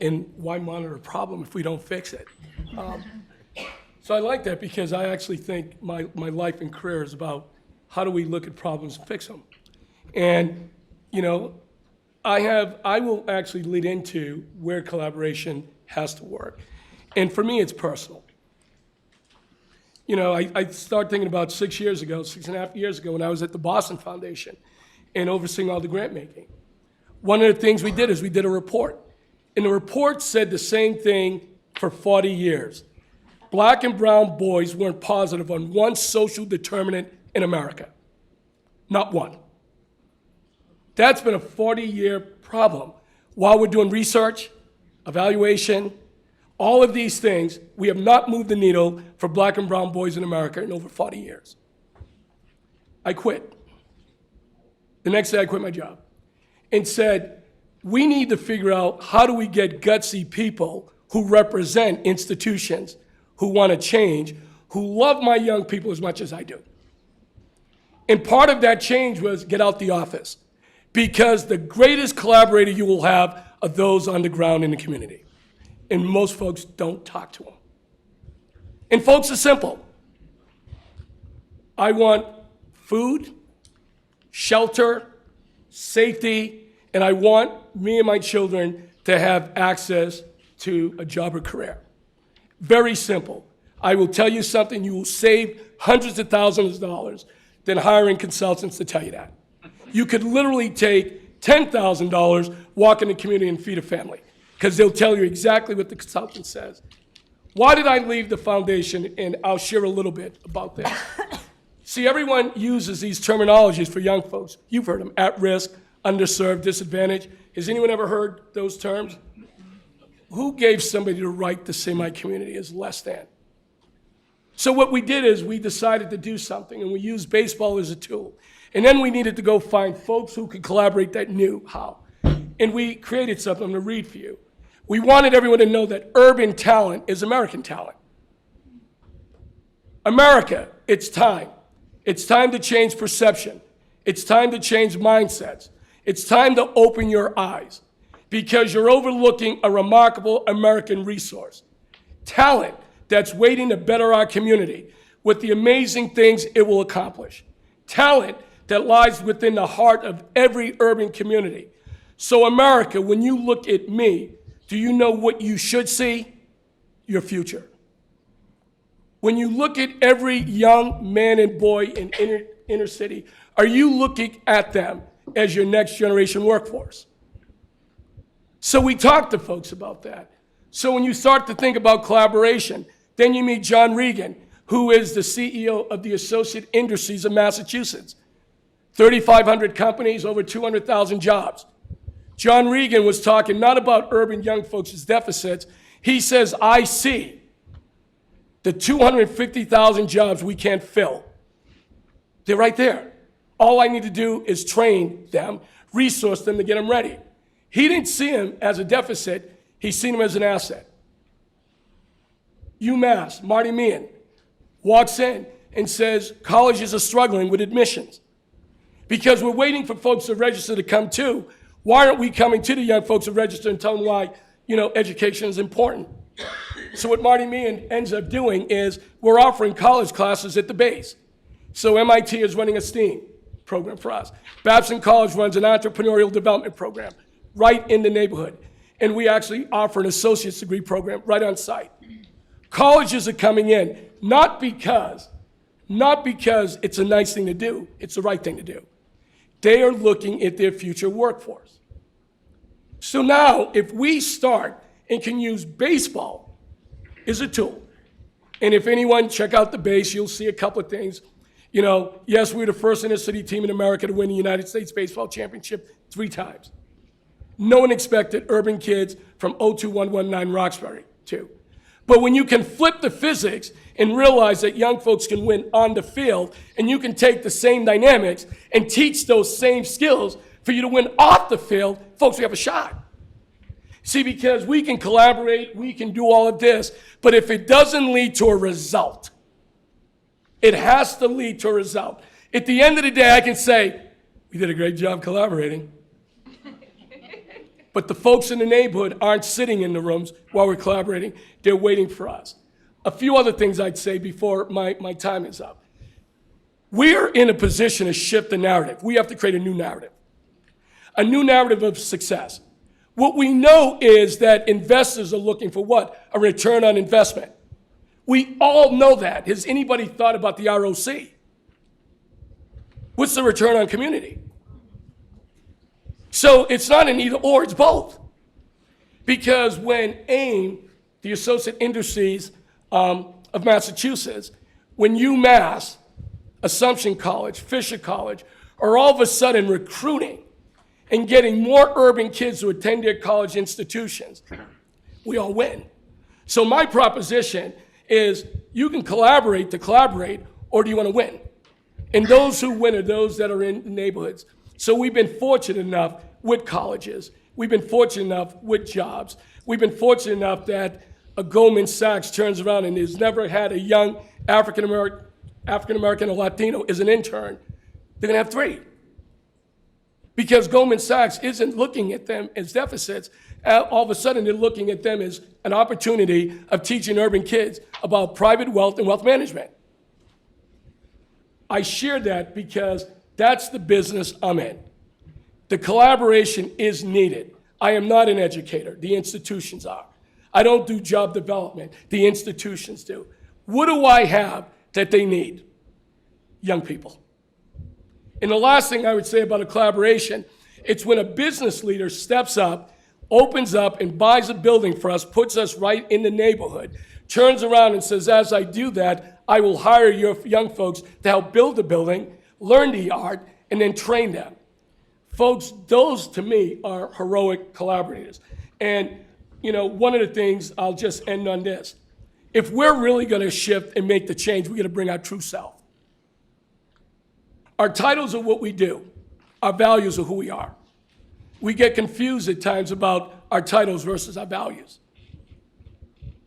and why monitor a problem if we don't fix it? So I like that because I actually think my life and career is about how do we look at problems and fix them. And, I will actually lead into where collaboration has to work. And for me, it's personal. I started thinking about 6.5 years ago when I was at the Boston Foundation and overseeing all the grant making. One of the things we did is we did a report. And the report said the same thing for 40 years. Black and brown boys weren't positive on one social determinant in America. Not one. That's been a 40-year problem. While we're doing research, evaluation, all of these things, we have not moved the needle for black and brown boys in America in over 40 years. I quit. The next day I quit my job and said, we need to figure out how do we get gutsy people who represent institutions, who want to change, who love my young people as much as I do. And part of that change was get out the office, because the greatest collaborator you will have are those on the ground in the community. And most folks don't talk to them. And folks are simple. I want food, shelter, safety, and I want me and my children to have access to a job or career. Very simple. I will tell you something, you will save hundreds of thousands of dollars than hiring consultants to tell you that. You could literally take $10,000, walk in the community and feed a family, because they'll tell you exactly what the consultant says. Why did I leave the foundation? And I'll share a little bit about this. See, everyone uses these terminologies for young folks. You've heard them, at risk, underserved, disadvantaged. Has anyone ever heard those terms? Who gave somebody the right to say my community is less than? So what we did is we decided to do something, and we used baseball as a tool. And then we needed to go find folks who could collaborate that knew how. And we created something I'm gonna read for you. We wanted everyone to know that urban talent is American talent. America, it's time. It's time to change perception. It's time to change mindsets. It's time to open your eyes, because you're overlooking a remarkable American resource. Talent that's waiting to better our community with the amazing things it will accomplish. Talent that lies within the heart of every urban community. So America, when you look at me, do you know what you should see? Your future. When you look at every young man and boy in inner city, are you looking at them as your next generation workforce? So we talk to folks about that. So when you start to think about collaboration, then you meet John Regan, who is the CEO of the Associate Industries of Massachusetts. 3,500 companies, over 200,000 jobs. John Regan was talking not about urban young folks' deficits. He says, I see the 250,000 jobs we can't fill. They're right there. All I need to do is train them, resource them to get them ready. He didn't see them as a deficit. He's seen them as an asset. UMass, Marty Meehan, walks in, and says colleges are struggling with admissions because we're waiting for folks to register to come to. Why aren't we coming to the young folks to register and tell them why, education is important? So what Marty Meehan ends up doing is we're offering college classes at the base. So MIT is running a STEAM program for us. Babson College runs an entrepreneurial development program right in the neighborhood. And we actually offer an associate's degree program right on site. Colleges are coming in, not because it's a nice thing to do, it's the right thing to do. They are looking at their future workforce. So now, if we start and can use baseball as a tool, and if anyone check out the base, you'll see a couple of things. Yes, we're the first inner city team in America to win the United States Baseball Championship 3 times. No one expected urban kids from 02119 Roxbury to. But when you can flip the physics and realize that young folks can win on the field, and you can take the same dynamics and teach those same skills for you to win off the field, folks, we have a shot. See, because we can collaborate, we can do all of this, but if it doesn't lead to a result, it has to lead to a result. At the end of the day, I can say, we did a great job collaborating. But the folks in the neighborhood aren't sitting in the rooms while we're collaborating. They're waiting for us. A few other things I'd say before my time is up. We're in a position to shift the narrative. We have to create a new narrative of success. What we know is that investors are looking for what? A return on investment. We all know that. Has anybody thought about the ROC? What's the return on community? So it's not an either or, it's both. Because when AIM, the Associate Industries of Massachusetts, when UMass, Assumption College, Fisher College, are all of a sudden recruiting and getting more urban kids to attend their college institutions, we all win. So my proposition is you can collaborate to collaborate, or do you want to win? And those who win are those that are in neighborhoods. So we've been fortunate enough with colleges. We've been fortunate enough with jobs. We've been fortunate enough that a Goldman Sachs turns around and has never had a young African-American or Latino as an intern. They're going to have 3. Because Goldman Sachs isn't looking at them as deficits. All of a sudden, they're looking at them as an opportunity of teaching urban kids about private wealth and wealth management. I share that because that's the business I'm in. The collaboration is needed. I am not an educator. The institutions are. I don't do job development. The institutions do. What do I have that they need? Young people. And the last thing I would say about a collaboration, it's when a business leader steps up, opens up and buys a building for us, puts us right in the neighborhood, turns around and says, as I do that, I will hire your young folks to help build the building, learn the art, and then train them. Folks, those to me are heroic collaborators. And, one of the things, I'll just end on this. If we're really going to shift and make the change, we got to bring our true self. Our titles are what we do. Our values are who we are. We get confused at times about our titles versus our values.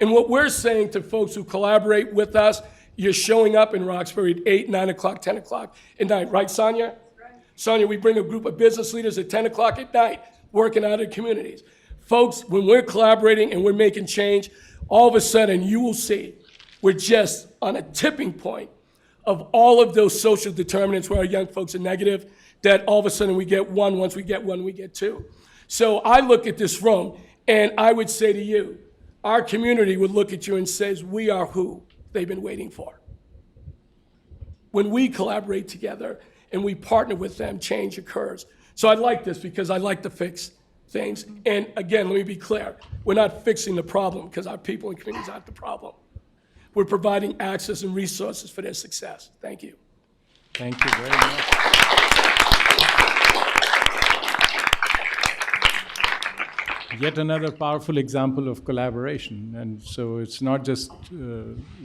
And what we're saying to folks who collaborate with us, you're showing up in Roxbury at 8, 9 o'clock, 10 o'clock at night. Right, Sonia? Right. Sonia, we bring a group of business leaders at 10 o'clock at night working out in communities. Folks, when we're collaborating and we're making change, all of a sudden you will see we're just on a tipping point of all of those social determinants where our young folks are negative, that all of a sudden we get 1, once we get 1, we get 2. So I look at this room and I would say to you, our community would look at you and says, we are who they've been waiting for. When we collaborate together and we partner with them, change occurs. So I like this because I like to fix things. And again, let me be clear, we're not fixing the problem because our people and communities aren't the problem. We're providing access and resources for their success. Thank you. Thank you very much. Yet another powerful example of collaboration. And so it's not just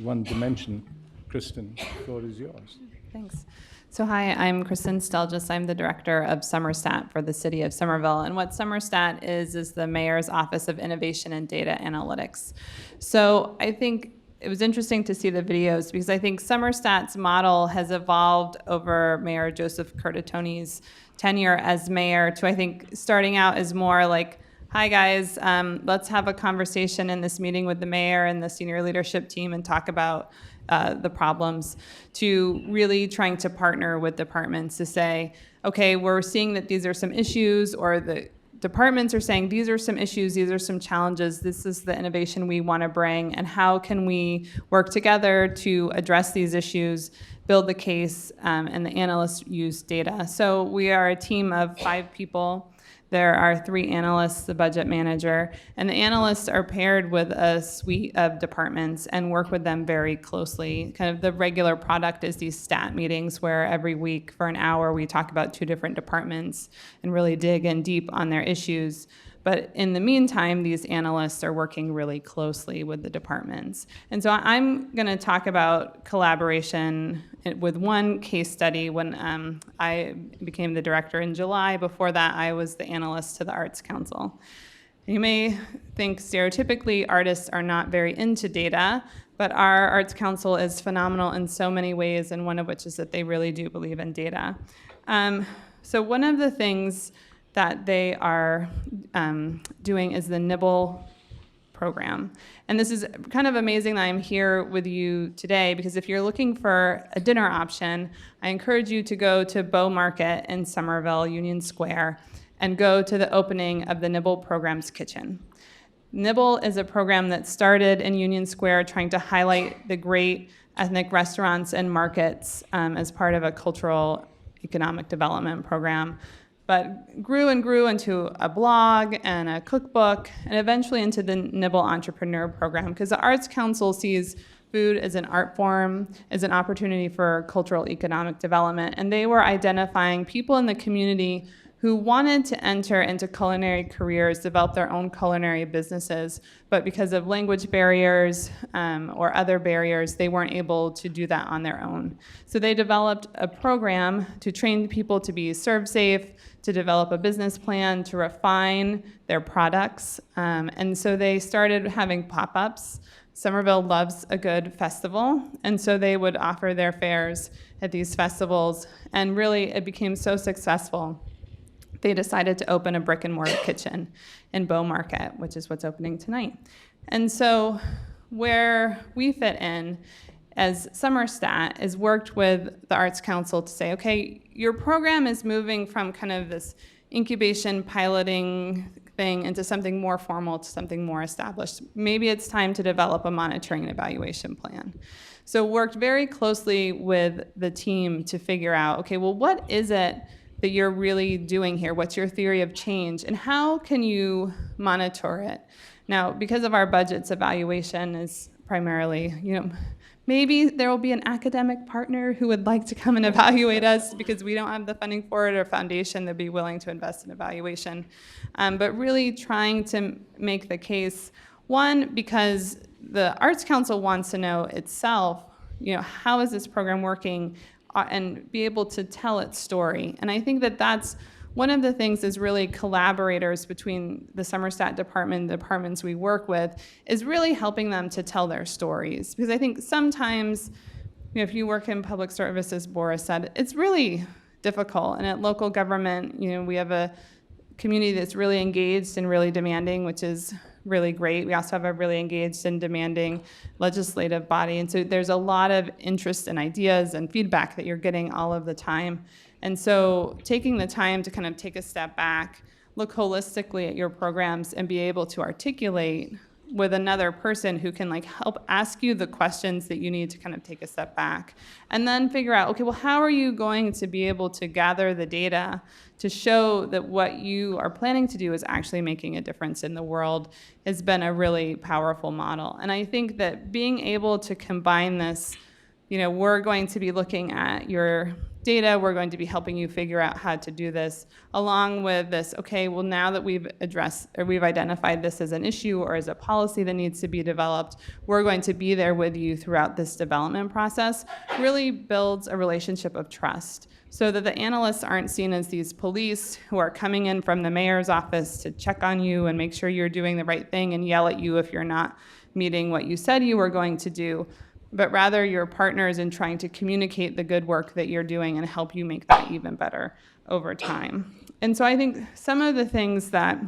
one dimension. Kristen, the floor is yours. Thanks. So hi, I'm Kristen Stelljes. I'm the director of Somerstat for the city of Somerville. And what Somerstat is the Mayor's Office of Innovation and Data Analytics. So I think it was interesting to see the videos because I think Somerset's model has evolved over Mayor Joseph Curtitone's tenure as mayor to, I think, starting out as more like, hi guys, let's have a conversation in this meeting with the mayor and the senior leadership team and talk about the problems, to really trying to partner with departments to say, okay, we're seeing that these are some issues, or the departments are saying these are some issues, these are some challenges, this is the innovation we want to bring, and how can we work together to address these issues, build the case, and the analysts use data. So we are a team of 5 people. There are 3 analysts, the budget manager, and the analysts are paired with a suite of departments and work with them very closely. Kind of the regular product is these stat meetings where every week for an hour we talk about 2 different departments and really dig in deep on their issues. But in the meantime, these analysts are working really closely with the departments. And so I'm going to talk about collaboration with one case study when I became the director in July. Before that, I was the analyst to the Arts Council. You may think stereotypically artists are not very into data, but our Arts Council is phenomenal in so many ways, and one of which is that they really do believe in data. So one of the things that they are doing is the Nibble program. And this is kind of amazing that I'm here with you today, because if you're looking for a dinner option, I encourage you to go to Bow Market in Somerville, Union Square, and go to the opening of the Nibble program's kitchen. Nibble is a program that started in Union Square trying to highlight the great ethnic restaurants and markets as part of a cultural economic development program, but grew and grew into a blog and a cookbook, and eventually into the Nibble Entrepreneur Program, because the Arts Council sees food as an art form, as an opportunity for cultural economic development, and they were identifying people in the community who wanted to enter into culinary careers, develop their own culinary businesses, but because of language barriers or other barriers, they weren't able to do that on their own. So they developed a program to train people to be serve safe, to develop a business plan, to refine their products. And so they started having pop-ups. Somerville loves a good festival, and so they would offer their fairs at these festivals, and really it became so successful. They decided to open a brick and mortar kitchen in Bow Market, which is what's opening tonight. And so where we fit in as Somerset is worked with the Arts Council to say, okay, your program is moving from kind of this incubation piloting thing into something more formal, to something more established. Maybe it's time to develop a monitoring and evaluation plan. So worked very closely with the team to figure out, okay, well, what is it that you're really doing here? What's your theory of change? And how can you monitor it? Now, because of our budget's evaluation is primarily, maybe there will be an academic partner who would like to come and evaluate us because we don't have the funding for it, or a foundation that'd be willing to invest in evaluation. But really trying to make the case, one, because the Arts Council wants to know itself, how is this program working, and be able to tell its story. And I think that that's one of the things is really collaborators between the Somerset department, the departments we work with, is really helping them to tell their stories. Because I think sometimes, if you work in public service, as Boris said, it's really difficult. And at local government, we have a community that's really engaged and really demanding, which is really great. We also have a really engaged and demanding legislative body. And so there's a lot of interest and ideas and feedback that you're getting all of the time. And so taking the time to kind of take a step back, look holistically at your programs, and be able to articulate with another person who can help ask you the questions that you need to kind of take a step back. And then figure out, okay, well, how are you going to be able to gather the data to show that what you are planning to do is actually making a difference in the world has been a really powerful model. And I think that being able to combine this, we're going to be looking at your data, we're going to be helping you figure out how to do this, along with this, okay, well, now that we've identified this as an issue or as a policy that needs to be developed, we're going to be there with you throughout this development process, really builds a relationship of trust, so that the analysts aren't seen as these police who are coming in from the mayor's office to check on you and make sure you're doing the right thing and yell at you if you're not meeting what you said you were going to do, but rather your partners in trying to communicate the good work that you're doing and help you make that even better over time. And so I think some of the things that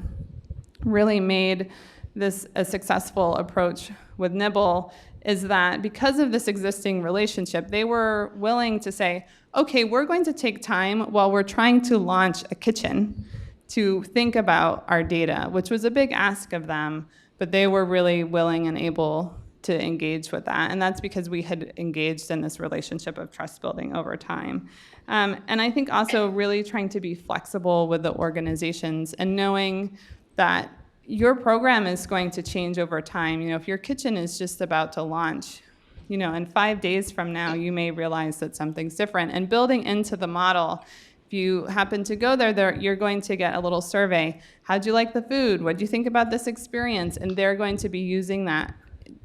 really made this a successful approach with Nibble is that because of this existing relationship, they were willing to say, okay, we're going to take time while we're trying to launch a kitchen to think about our data, which was a big ask of them, but they were really willing and able to engage with that. And that's because we had engaged in this relationship of trust building over time. And I think also really trying to be flexible with the organizations and knowing that your program is going to change over time. You know, if your kitchen is just about to launch, you know, in 5 days from now, you may realize that something's different. And building into the model, if you happen to go there, you're going to get a little survey. How'd you like the food? What do you think about this experience? And they're going to be using that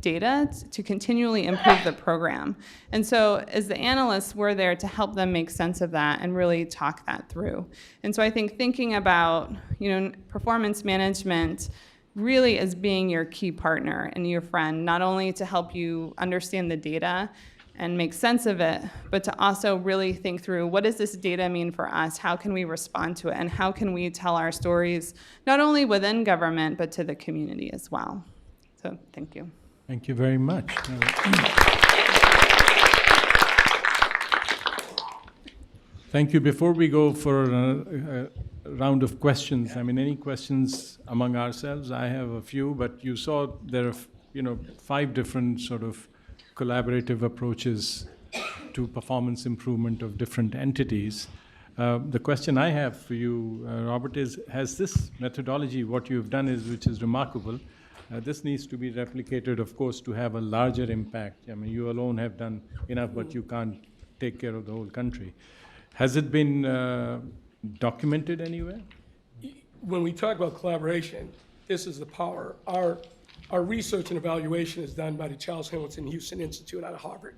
data to continually improve the program. And so as the analysts, we're there to help them make sense of that and really talk that through. And so I think thinking about, you know, performance management really as being your key partner and your friend, not only to help you understand the data and make sense of it, but to also really think through, what does this data mean for us? How can we respond to it? And how can we tell our stories, not only within government, but to the community as well? So thank you. Thank you very much. Thank you. Before we go for a round of questions, I mean, any questions among ourselves? I have a few, but you saw there are, you know, 5 different sort of collaborative approaches to performance improvement of different entities. The question I have for you, Robert, is, has this methodology, what you've done is, which is remarkable, this needs to be replicated, of course, to have a larger impact. I mean, you alone have done enough, but you can't take care of the whole country. Has it been documented anywhere? When we talk about collaboration, this is the power. Our research and evaluation is done by the Charles Hamilton Houston Institute out of Harvard.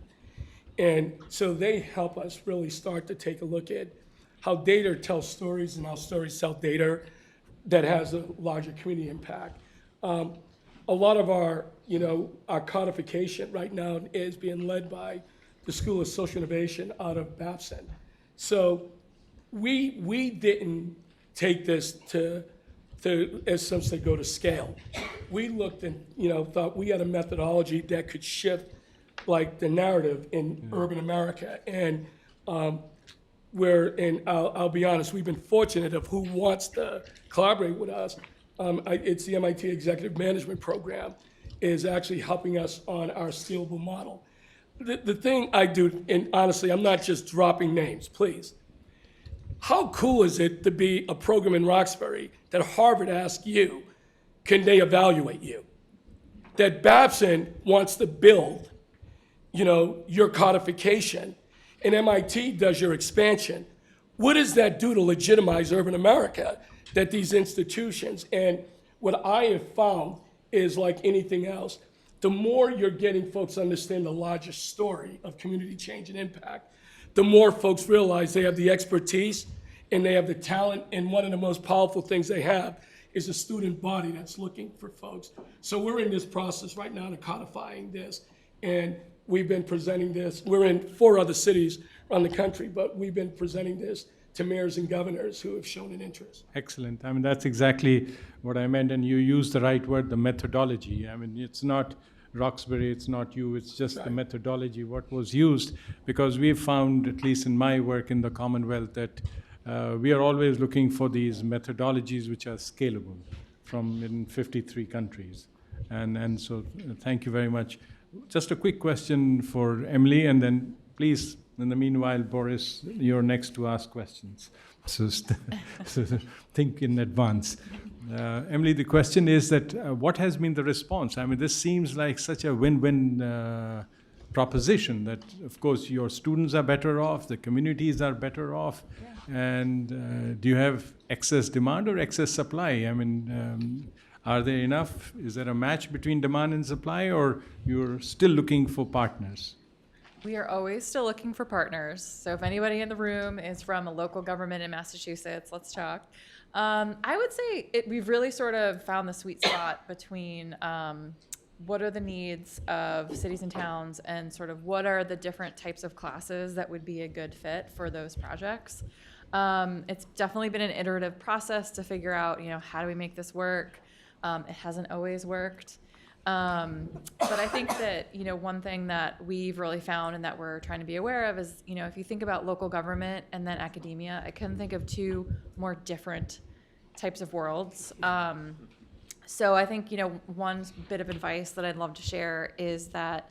And so they help us really start to take a look at how data tells stories and how stories tell data that has a larger community impact. A lot of our codification right now is being led by the School of Social Innovation out of Babson. So we didn't take this to, as some say, go to scale. We looked and thought we had a methodology that could shift like the narrative in urban America. And I'll be honest, we've been fortunate of who wants to collaborate with us. It's the MIT Executive Management Program is actually helping us on our scalable model. The thing I do, and honestly, I'm not just dropping names, please. How cool is it to be a program in Roxbury that Harvard asks you, can they evaluate you? That Babson wants to build, your codification, and MIT does your expansion. What does that do to legitimize urban America? That these institutions, and what I have found is like anything else, the more you're getting folks understand the larger story of community change and impact, the more folks realize they have the expertise and they have the talent, and one of the most powerful things they have is a student body that's looking for folks. So we're in this process right now to codifying this, and we've been presenting this. We're in 4 other cities around the country, but we've been presenting this to mayors and governors who have shown an interest. Excellent. I mean, that's exactly what I meant, and you used the right word, the methodology. I mean, it's not Roxbury, it's not you, it's just the methodology, what was used, because we've found, at least in my work in the Commonwealth, that we are always looking for these methodologies which are scalable from in 53 countries. And so thank you very much. Just a quick question for Emily, and then please, in the meanwhile, Boris, you're next to ask questions. So think in advance. Emily, the question is that what has been the response? I mean, this seems like such a win-win proposition that, of course, your students are better off, the communities are better off, and do you have excess demand or excess supply? I mean, are there enough? Is there a match between demand and supply, or you're still looking for partners? We are always still looking for partners. So if anybody in the room is from a local government in Massachusetts, let's talk. I would say we've really sort of found the sweet spot between what are the needs of cities and towns, and sort of what are the different types of classes that would be a good fit for those projects. It's definitely been an iterative process to figure out, how do we make this work? It hasn't always worked. But I think that, one thing that we've really found and that we're trying to be aware of is, if you think about local government and then academia, I couldn't think of two more different types of worlds. So I think, one bit of advice that I'd love to share is that,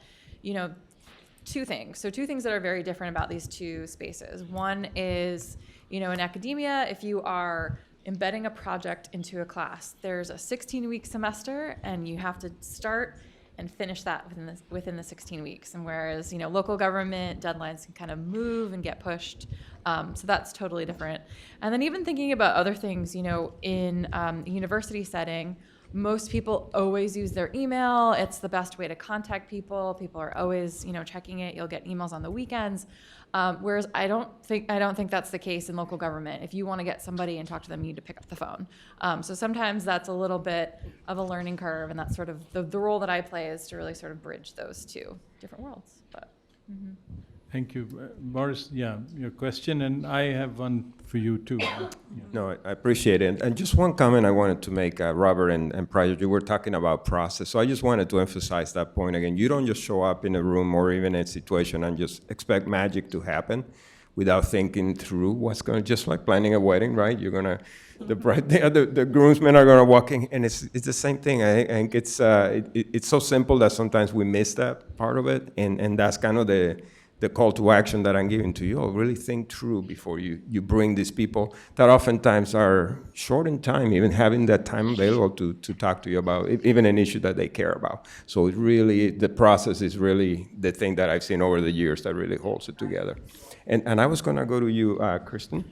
two things. So two things that are very different about these two spaces. One is, in academia, if you are embedding a project into a class, there's a 16-week semester, and you have to start and finish that within the 16 weeks. And whereas, local government deadlines can kind of move and get pushed. So that's totally different. And then even thinking about other things, in a university setting, most people always use their email. It's the best way to contact people. People are always, checking it. You'll get emails on the weekends. Whereas I don't think that's the case in local government. If you want to get somebody and talk to them, you need to pick up the phone. So sometimes that's a little bit of a learning curve, and that's sort of the role that I play is to really sort of bridge those two different worlds. But. Mm-hmm. Thank you. Boris, your question, and I have one for you too. No, I appreciate it. And just one comment I wanted to make, Robert and Prajapati, you were talking about process. So I just wanted to emphasize that point again. You don't just show up in a room or even in a situation and just expect magic to happen without thinking through what's going to, just like planning a wedding, right? You're going to, the groomsmen are going to walk in, and it's the same thing. I think it's so simple that sometimes we miss that part of it, and that's kind of the call to action that I'm giving to you. Really think through before you bring these people that oftentimes are short in time, even having that time available to talk to you about even an issue that they care about. So it really, the process is really the thing that I've seen over the years that really holds it together. And I was going to go to you, Kristen.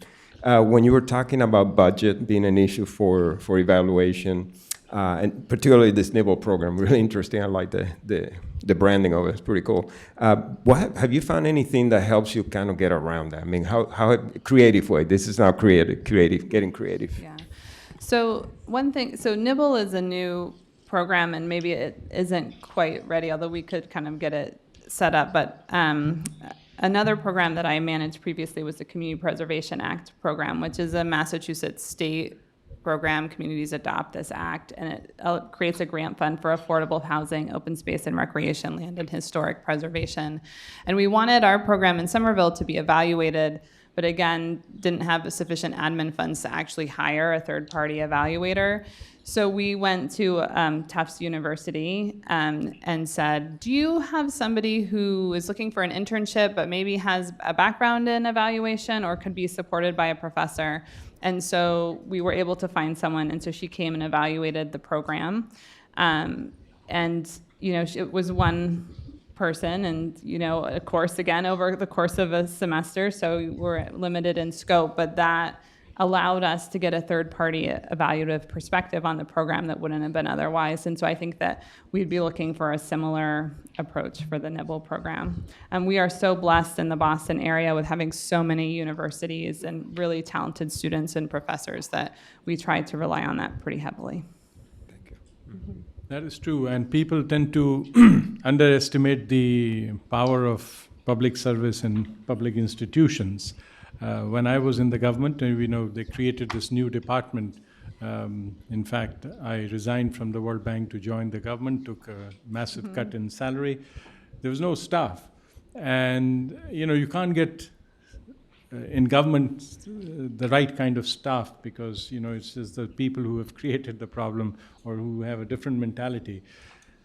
When you were talking about budget being an issue for evaluation, and particularly this NIBL program, really interesting. I like the branding of it. It's pretty cool. Have you found anything that helps you kind of get around that? I mean, how creative way? This is now creative, getting creative. Yeah. So one thing, so NIBL is a new program, and maybe it isn't quite ready, although we could kind of get it set up. But another program that I managed previously was the Community Preservation Act program, which is a Massachusetts state program. Communities adopt this act, and it creates a grant fund for affordable housing, open space and recreation, land and historic preservation. And we wanted our program in Somerville to be evaluated, but again, didn't have sufficient admin funds to actually hire a third-party evaluator. So we went to Tufts University and said, do you have somebody who is looking for an internship but maybe has a background in evaluation or could be supported by a professor? And so we were able to find someone, and so she came and evaluated the program. And, it was one person and, a course again over the course of a semester, so we're limited in scope, but that allowed us to get a third-party evaluative perspective on the program that wouldn't have been otherwise. And so I think that we'd be looking for a similar approach for the NIBL program. And we are so blessed in the Boston area with having so many universities and really talented students and professors that we try to rely on that pretty heavily. Thank you. Mm-hmm. That is true, and people tend to underestimate the power of public service and public institutions. When I was in the government, they created this new department. In fact, I resigned from the World Bank to join the government, took a massive cut in salary. There was no staff. And, you can't get in government the right kind of staff because, it's just the people who have created the problem or who have a different mentality.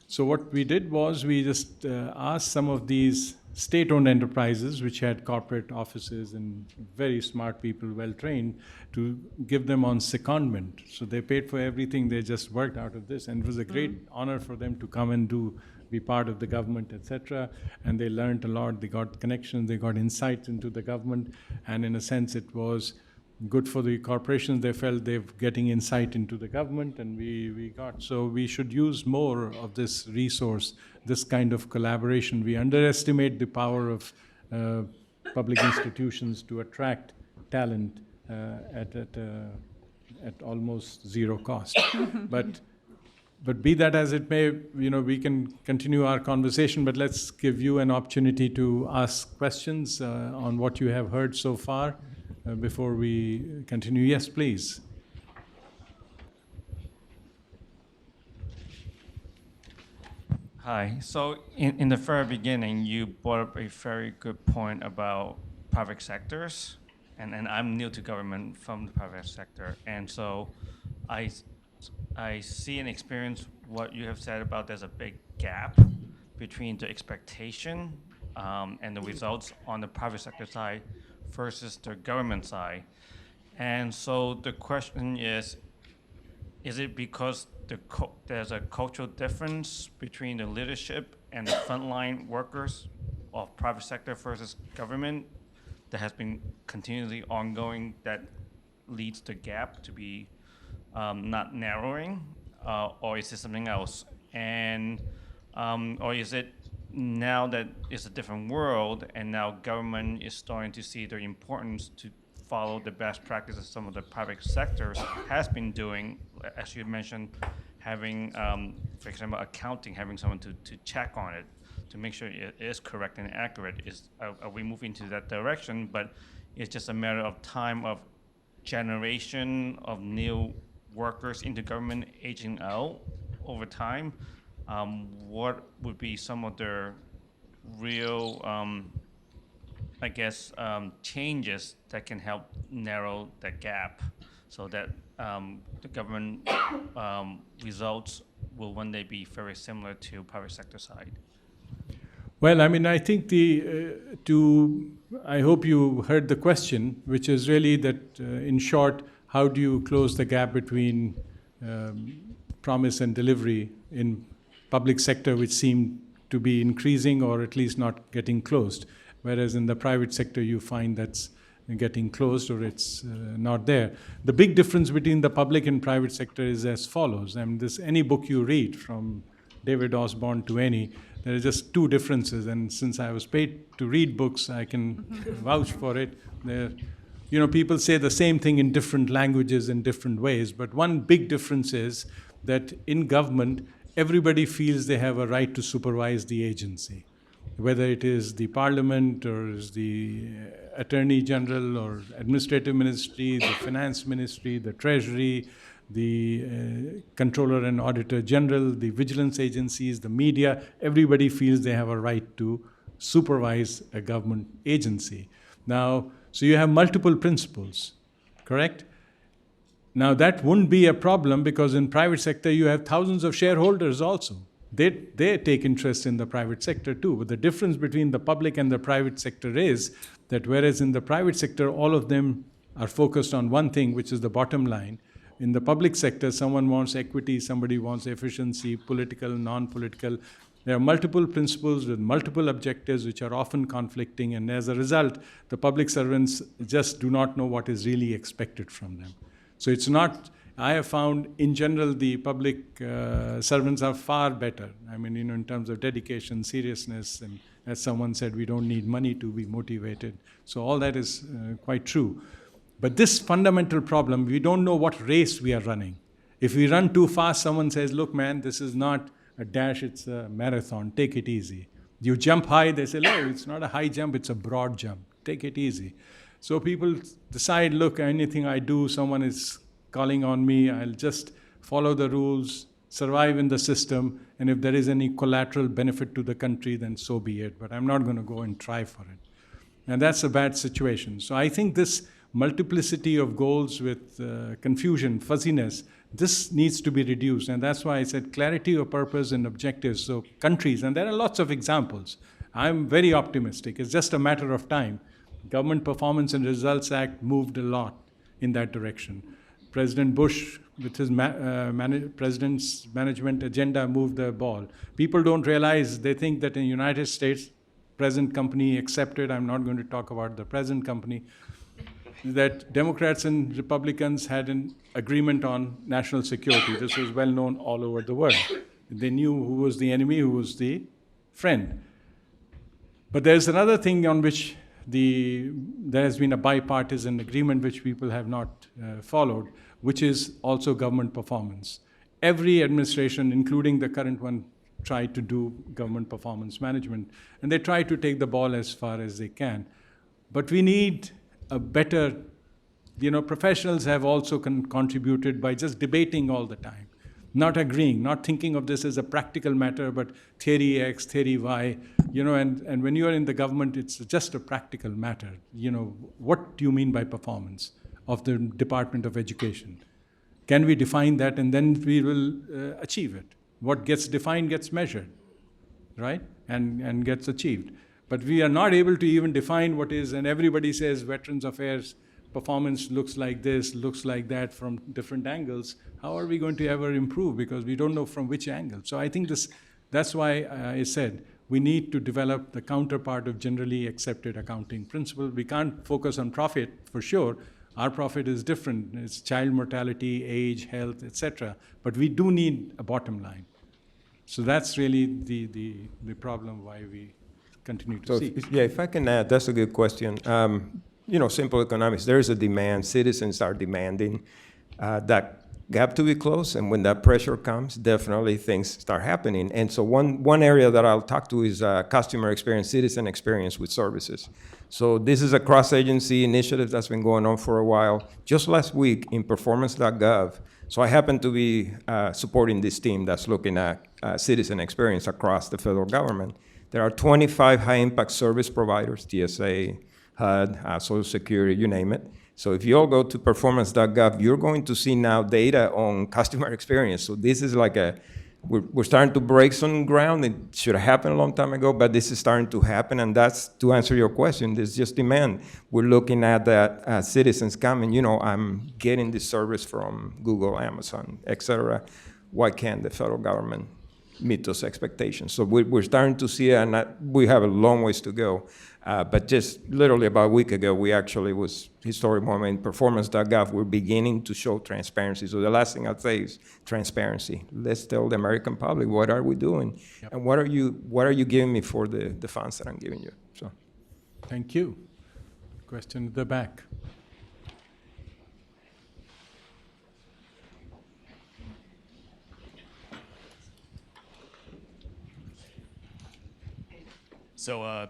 So what we did was we just asked some of these state-owned enterprises, which had corporate offices and very smart people, well-trained, to give them on secondment. So they paid for everything. They just worked out of this. And it was a great honor for them to come and be part of the government, etc. And they learned a lot. They got connections. They got insights into the government. And in a sense, it was good for the corporations. They felt they're getting insight into the government, and we got. So we should use more of this resource, this kind of collaboration. We underestimate the power of public institutions to attract talent at almost zero cost. But But be that as it may, we can continue our conversation, but let's give you an opportunity to ask questions on what you have heard so far before we continue. Yes, please. Hi. So in the very beginning, you brought up a very good point about private sectors, and I'm new to government from the private sector, and so I see and experience what you have said about there's a big gap between the expectation and the results on the private sector side versus the government side. And so the question is it because there's a cultural difference between the leadership and the frontline workers of private sector versus government that has been continually ongoing that leads the gap to be not narrowing, or is it something else? And or is it now that it's a different world and now government is starting to see the importance to follow the best practices some of the private sectors has been doing, as you mentioned, having, for example, accounting, having someone to check on it, to make sure it is correct and accurate. Are we moving to that direction? But it's just a matter of time of generation of new workers into government aging out over time. What would be some of the real, changes that can help narrow the gap so that the government results will one day be very similar to private sector side? Well, I think I hope you heard the question, which is really that, in short, how do you close the gap between promise and delivery in public sector, which seem to be increasing or at least not getting closed, whereas in the private sector you find that's getting closed or it's not there. The big difference between the public and private sector is as follows. Any book you read, from David Osborne to any, there are just two differences. And since I was paid to read books, I can vouch for it. People say the same thing in different languages in different ways. But one big difference is that in government, everybody feels they have a right to supervise the agency, whether it is the parliament or is the attorney general or administrative ministry, the finance ministry, the treasury, the controller and auditor general, the vigilance agencies, the media. Everybody feels they have a right to supervise a government agency. Now, so you have multiple principles, correct? Now, that wouldn't be a problem because in private sector you have thousands of shareholders also. They take interest in the private sector too. But the difference between the public and the private sector is that whereas in the private sector all of them are focused on one thing, which is the bottom line, in the public sector someone wants equity, somebody wants efficiency, political, non-political. There are multiple principles with multiple objectives which are often conflicting, and as a result, the public servants just do not know what is really expected from them. So it's not, I have found in general the public servants are far better. In terms of dedication, seriousness, and as someone said, we don't need money to be motivated. So all that is quite true. But this fundamental problem, we don't know what race we are running. If we run too fast, someone says, look, man, this is not a dash, it's a marathon. Take it easy. You jump high, they say, no, it's not a high jump, it's a broad jump. Take it easy. So people decide, look, anything I do, someone is calling on me, I'll just follow the rules, survive in the system, and if there is any collateral benefit to the country, then so be it. But I'm not going to go and try for it. And that's a bad situation. So I think this multiplicity of goals with confusion, fuzziness, this needs to be reduced. And that's why I said clarity of purpose and objectives. So countries, and there are lots of examples. I'm very optimistic. It's just a matter of time. Government Performance and Results Act moved a lot in that direction. President Bush, with his president's management agenda, moved the ball. People don't realize, they think that in the United States, present company accepted, I'm not going to talk about the present company, that Democrats and Republicans had an agreement on national security. This was well known all over the world. They knew who was the enemy, who was the friend. But there's another thing on which there has been a bipartisan agreement which people have not followed, which is also government performance. every administration, including the current one, try to do government performance management, and they try to take the ball as far as they can. But we need a better, professionals have also contributed by just debating all the time, not agreeing, not thinking of this as a practical matter, but theory X, theory Y, and when you're in the government, it's just a practical matter. What do you mean by performance of the Department of Education? Can we define that, and then we will achieve it? What gets defined gets measured, right? And gets achieved. But we are not able to even define what is, and everybody says Veterans Affairs performance looks like this, looks like that from different angles. How are we going to ever improve? Because we don't know from which angle. So I think that's why I said we need to develop the counterpart of generally accepted accounting principles. We can't focus on profit for sure. Our profit is different. It's child mortality, age, health, etc. But we do need a bottom line. So that's really the problem why we continue to see. Yeah, if I can add, that's a good question. Simple economics, there is a demand. Citizens are demanding that gap to be closed, and when that pressure comes, definitely things start happening. And so one area that I'll talk to is customer experience, citizen experience with services. So this is a cross-agency initiative that's been going on for a while. Just last week in performance.gov, so I happen to be supporting this team that's looking at citizen experience across the federal government. There are 25 high-impact service providers, TSA, HUD, Social Security, you name it. So if you all go to performance.gov, you're going to see now data on customer experience. So this is like we're starting to break some ground. It should have happened a long time ago, but this is starting to happen, and that's, to answer your question, there's just demand. We're looking at that citizens coming, I'm getting this service from Google, Amazon, et cetera. Why can't the federal government meet those expectations? So we're starting to see it, and we have a long ways to go. But just literally about a week ago, we actually was historic moment in performance.gov. We're beginning to show transparency. So the last thing I'd say is transparency. Let's tell the American public, what are we doing? Yep. And what are you giving me for the funds that I'm giving you? So, thank you. Question at the back. So,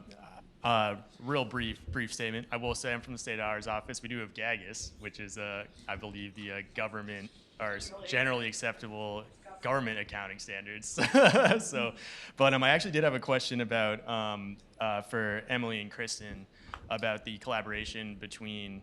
real brief statement. I will say I'm from the State Auditor's Office. We do have GAGIS, which is, I believe, the government or generally acceptable government accounting standards. But I actually did have a question about for Emily and Kristen about the collaboration between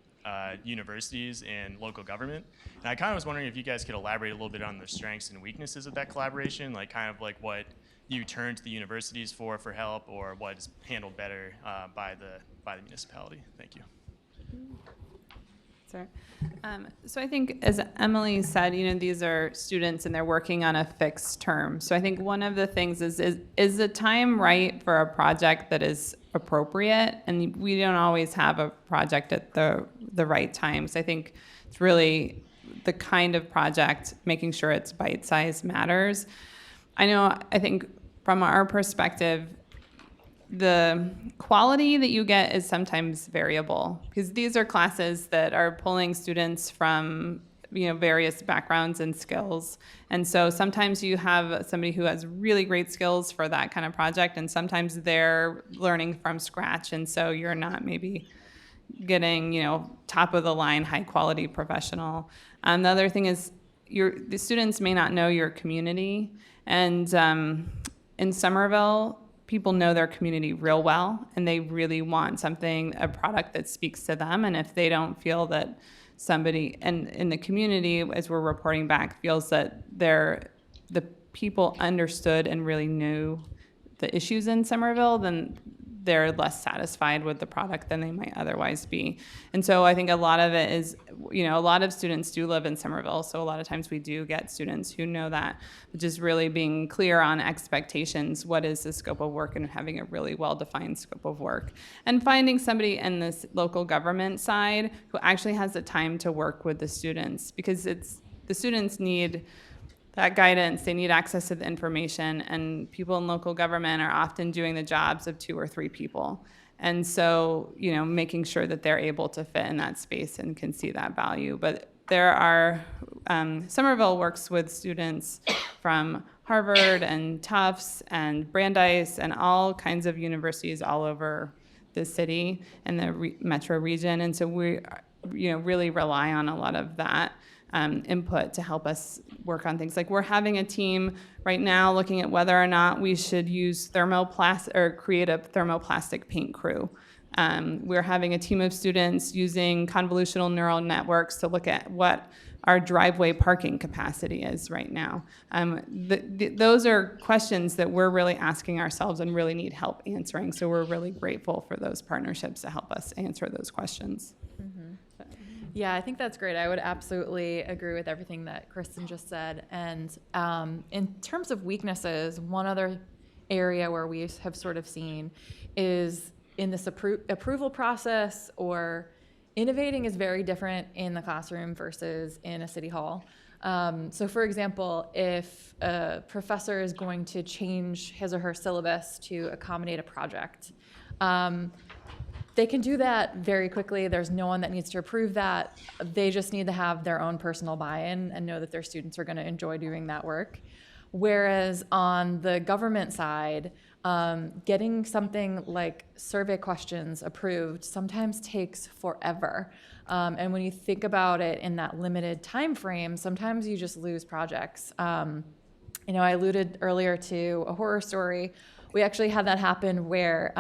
universities and local government. And I kind of was wondering if you guys could elaborate a little bit on the strengths and weaknesses of that collaboration, like kind of like what you turn to the universities for help, or what is handled better by the municipality. Thank you. Sorry. So I think, as Emily said, these are students and they're working on a fixed term. So I think one of the things is the time right for a project that is appropriate? And we don't always have a project at the right time. So I think it's really the kind of project, making sure it's bite-sized matters. I think from our perspective, the quality that you get is sometimes variable, because these are classes that are pulling students from various backgrounds and skills. And so sometimes you have somebody who has really great skills for that kind of project, and sometimes they're learning from scratch, and so you're not maybe getting top of the line, high quality professional. The other thing is the students may not know your community. And in Somerville, people know their community real well, and they really want a product that speaks to them. And if they don't feel that somebody in the community, as we're reporting back, feels that the people understood and really knew the issues in Somerville, then they're less satisfied with the product than they might otherwise be. And so I think a lot of it is, a lot of students do live in Somerville, so a lot of times we do get students who know that, but just really being clear on expectations, what is the scope of work, and having a really well-defined scope of work. And finding somebody in this local government side who actually has the time to work with the students, because the students need that guidance, they need access to the information, and people in local government are often doing the jobs of 2 or 3 people. And so, making sure that they're able to fit in that space and can see that value. But there are, Somerville works with students from Harvard and Tufts and Brandeis and all kinds of universities all over the city and the metro region. And so we, really rely on a lot of that input to help us work on things. Like we're having a team right now looking at whether or not we should use thermoplastic or create a thermoplastic paint crew. We're having a team of students using convolutional neural networks to look at what our driveway parking capacity is right now. Those are questions that we're really asking ourselves and really need help answering. So we're really grateful for those partnerships to help us answer those questions. Mm-hmm. Yeah, I think that's great. I would absolutely agree with everything that Kristen just said. And in terms of weaknesses, one other area where we have sort of seen is in this approval process, or innovating is very different in the classroom versus in a city hall. So for example, if a professor is going to change his or her syllabus to accommodate a project, they can do that very quickly. There's no one that needs to approve that. They just need to have their own personal buy-in and know that their students are going to enjoy doing that work. Whereas on the government side, getting something like survey questions approved sometimes takes forever. And when you think about it in that limited time frame, sometimes you just lose projects. I alluded earlier to a horror story. We actually had that happen where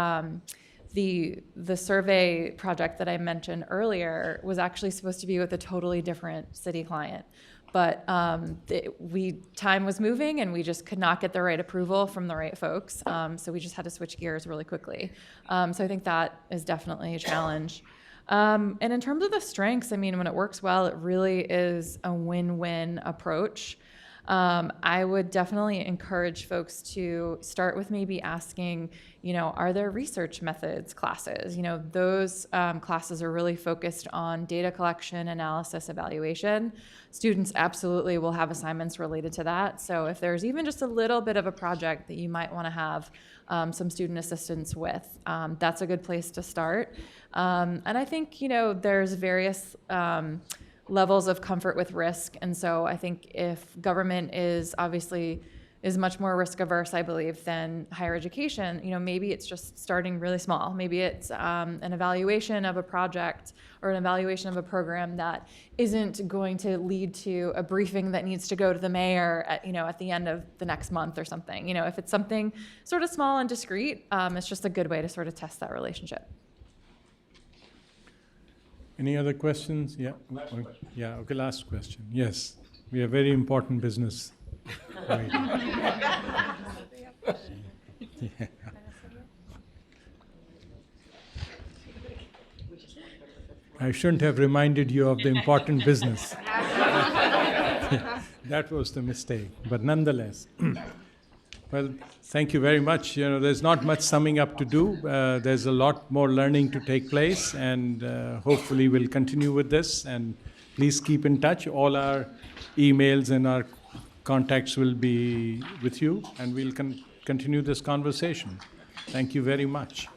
the survey project that I mentioned earlier was actually supposed to be with a totally different city client. But time was moving, and we just could not get the right approval from the right folks. So we just had to switch gears really quickly. So I think that is definitely a challenge. And in terms of the strengths, when it works well, it really is a win-win approach. I would definitely encourage folks to start with maybe asking, are there research methods classes? Those classes are really focused on data collection, analysis, evaluation. Students absolutely will have assignments related to that. So if there's even just a little bit of a project that you might want to have some student assistance with, that's a good place to start. And I think, there's various levels of comfort with risk. And so I think if government is much more risk averse, I believe, than higher education, maybe it's just starting really small. Maybe it's an evaluation of a project or an evaluation of a program that isn't going to lead to a briefing that needs to go to the mayor at the end of the next month or something. If it's something sort of small and discrete, it's just a good way to sort of test that relationship. Any other questions? Yeah. Yeah. Okay. Last question. Yes, we are very important business. Right. Yeah. I shouldn't have reminded you of the important business. That was the mistake. But nonetheless, well, thank you very much. There's not much summing up to do. There's a lot more learning to take place, and hopefully we'll continue with this. And please keep in touch. All our emails and our contacts will be with you, and we'll continue this conversation. Thank you very much.